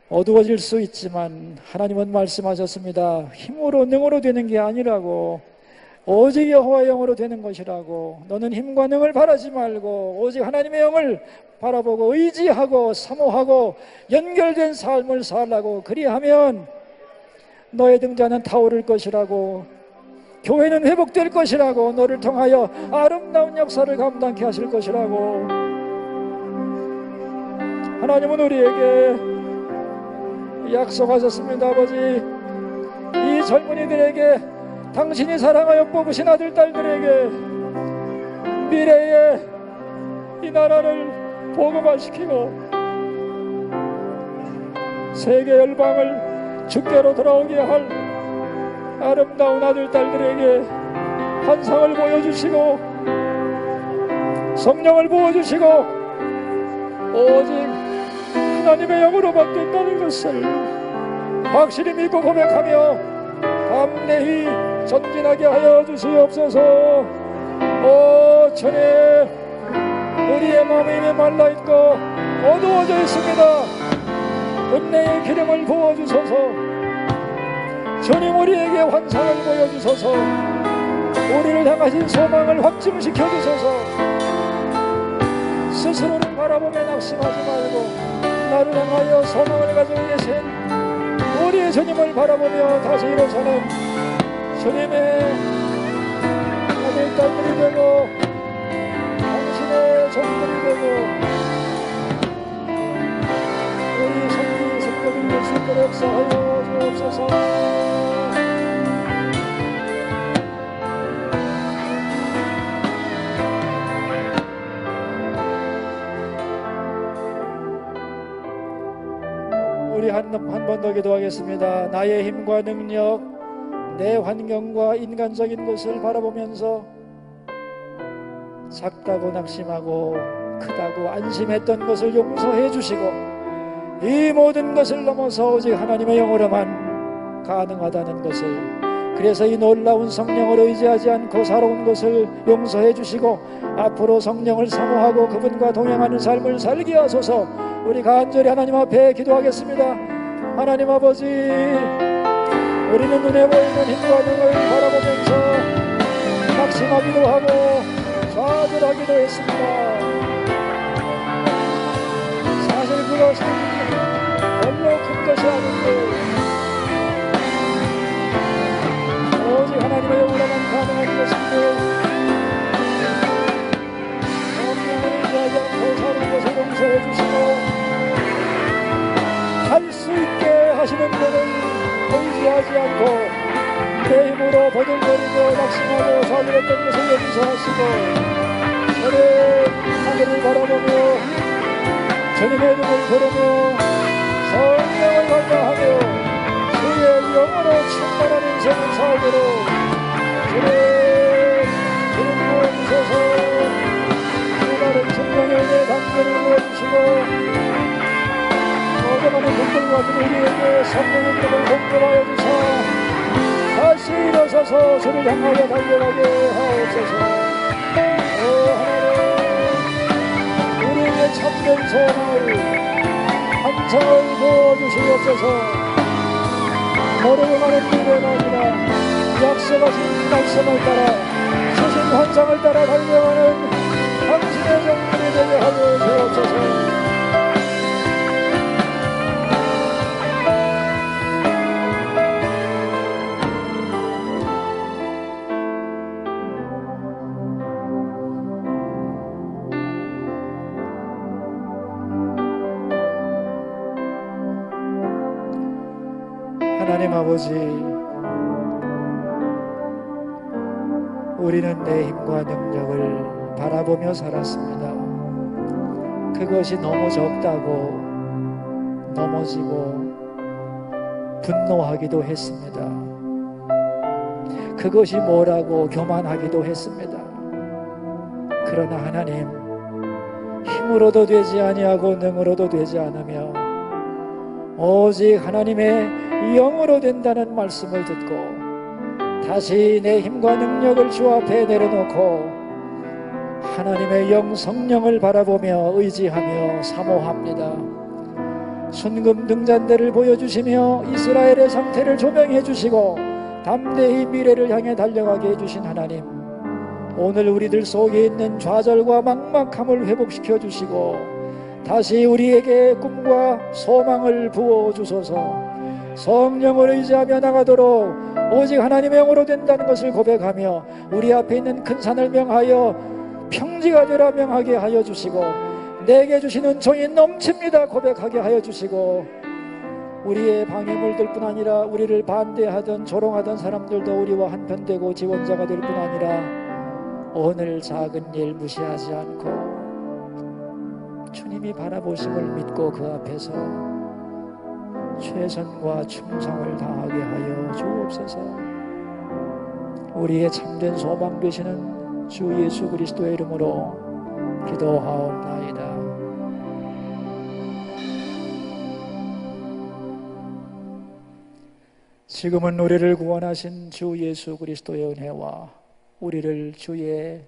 어두워질 수 있지만 하나님은 말씀하셨습니다. 힘으로 능으로 되는 게 아니라고, 오직 여호와의 영으로 되는 것이라고. 너는 힘과 능을 바라지 말고 오직 하나님의 영을 바라보고 의지하고 사모하고 연결된 삶을 살라고. 그리하면 너의 등잔은 타오를 것이라고, 교회는 회복될 것이라고, 너를 통하여 아름다운 역사를 감당케 하실 것이라고. 하나님은 우리에게 약속하셨습니다. 아버지, 이 젊은이들에게 당신이 사랑하여 뽑으신 아들, 딸들에게 미래에 이 나라를 복음화시키고 세계 열방을 주께로 돌아오게 할 아름다운 아들, 딸들에게 환상을 보여주시고 성령을 부어주시고 오직 하나님의 영으로 받겠다는 것을 확실히 믿고 고백하며 담대히 전진하게 하여 주시옵소서. 오 천에 우리의 마음이 이미 말라있고 어두워져 있습니다. 은혜의 기름을 부어주소서. 주님, 우리에게 환상을 보여주소서. 우리를 향하신 소망을 확증시켜주소서. 스스로를 바라보며 낙심하지 말고 나를 향하여 소망을 가지고 계신 우리의 주님을 바라보며 다시 일어서는 주님의 아들, 딸들이 되고 당신의 종들이 되고 우리 성기 성도들이 될 수 있도록 역사하여 주옵소서. 우리 한 번 더 기도하겠습니다. 나의 힘과 능력, 내 환경과 인간적인 것을 바라보면서 작다고 낙심하고 크다고 안심했던 것을 용서해 주시고 이 모든 것을 넘어서 오직 하나님의 영으로만 가능하다는 것을, 그래서 이 놀라운 성령을 의지하지 않고 살아온 것을 용서해 주시고 앞으로 성령을 사모하고 그분과 동행하는 삶을 살게 하소서. 우리 간절히 하나님 앞에 기도하겠습니다. 하나님 아버지, 우리는 눈에 보이는 힘과 능을 바라보면서 낙심하기도 하고 좌절하기도 했습니다. 사실 그것은 별로 큰 것이 아닌데 오직 하나님의 영으로만 가능한 것인데 성령을 의지하지 않고 사는 것을 용서해 주시고 무시하지 않고 내 힘으로 보들거리고 낙심하고 좌절했던 것을 용서하시고 저는 하늘을 바라보며 주님의 눈을 부르며 성령을 갈망하며 주의 영으로 충만한 인생을 살도록 주님 부어주셔서 수많은 생명의 당근을 부어주시고 모든 많은 분들과 우리에게 성령의 힘을 공급하여 주사 다시 일어서서 주를 향하여 달려가게 하옵소서. 하나님 우리에게 참된 소망을 한창을 부어주시옵소서. 모르고 가는 길은 아니라 약속하신 말씀을 따라 주신 환상을 따라 달려가는 당신의 종들이 되게 하여 주옵소서. 하나님 아버지, 우리는 내 힘과 능력을 바라보며 살았습니다. 그것이 너무 적다고 넘어지고 분노하기도 했습니다. 그것이 뭐라고 교만하기도 했습니다. 그러나 하나님, 힘으로도 되지 아니하고 능으로도 되지 않으며 오직 하나님의 영으로 된다는 말씀을 듣고 다시 내 힘과 능력을 주 앞에 내려놓고 하나님의 영 성령을 바라보며 의지하며 사모합니다. 순금 등잔대를 보여주시며 이스라엘의 상태를 조명해 주시고 담대히 미래를 향해 달려가게 해주신 하나님, 오늘 우리들 속에 있는 좌절과 막막함을 회복시켜 주시고 다시 우리에게 꿈과 소망을 부어주소서. 성령을 의지하며 나가도록 오직 하나님의 영으로 된다는 것을 고백하며 우리 앞에 있는 큰 산을 명하여 평지가 되라 명하게 하여 주시고 내게 주신 은총이 넘칩니다 고백하게 하여 주시고 우리의 방해물들 뿐 아니라 우리를 반대하던 조롱하던 사람들도 우리와 한편되고 지원자가 될 뿐 아니라 오늘 작은 일 무시하지 않고 주님이 바라보심을 믿고 그 앞에서 최선과 충성을 다하게 하여 주옵소서. 우리의 참된 소망 되시는 주 예수 그리스도의 이름으로 기도하옵나이다. 지금은 우리를 구원하신 주 예수 그리스도의 은혜와 우리를 주의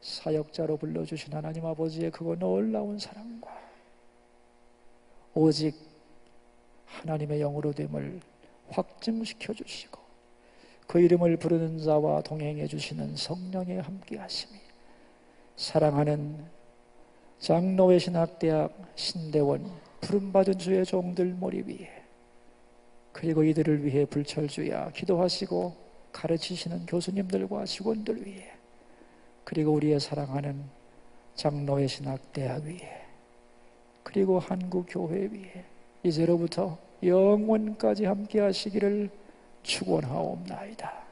사역자로 불러주신 하나님 아버지의 그 놀라운 사랑과 오직 하나님의 영으로 됨을 확증시켜 주시고 그 이름을 부르는 자와 동행해 주시는 성령의 함께 하심이 사랑하는 장로회 신학대학 신대원 부름받은 주의 종들 머리 위에 그리고 이들을 위해 불철주야 기도하시고 가르치시는 교수님들과 직원들 위에 그리고 우리의 사랑하는 장로회 신학대학 위에 그리고 한국교회 위에 이제로부터 영원까지 함께 하시기를 축원하옵나이다.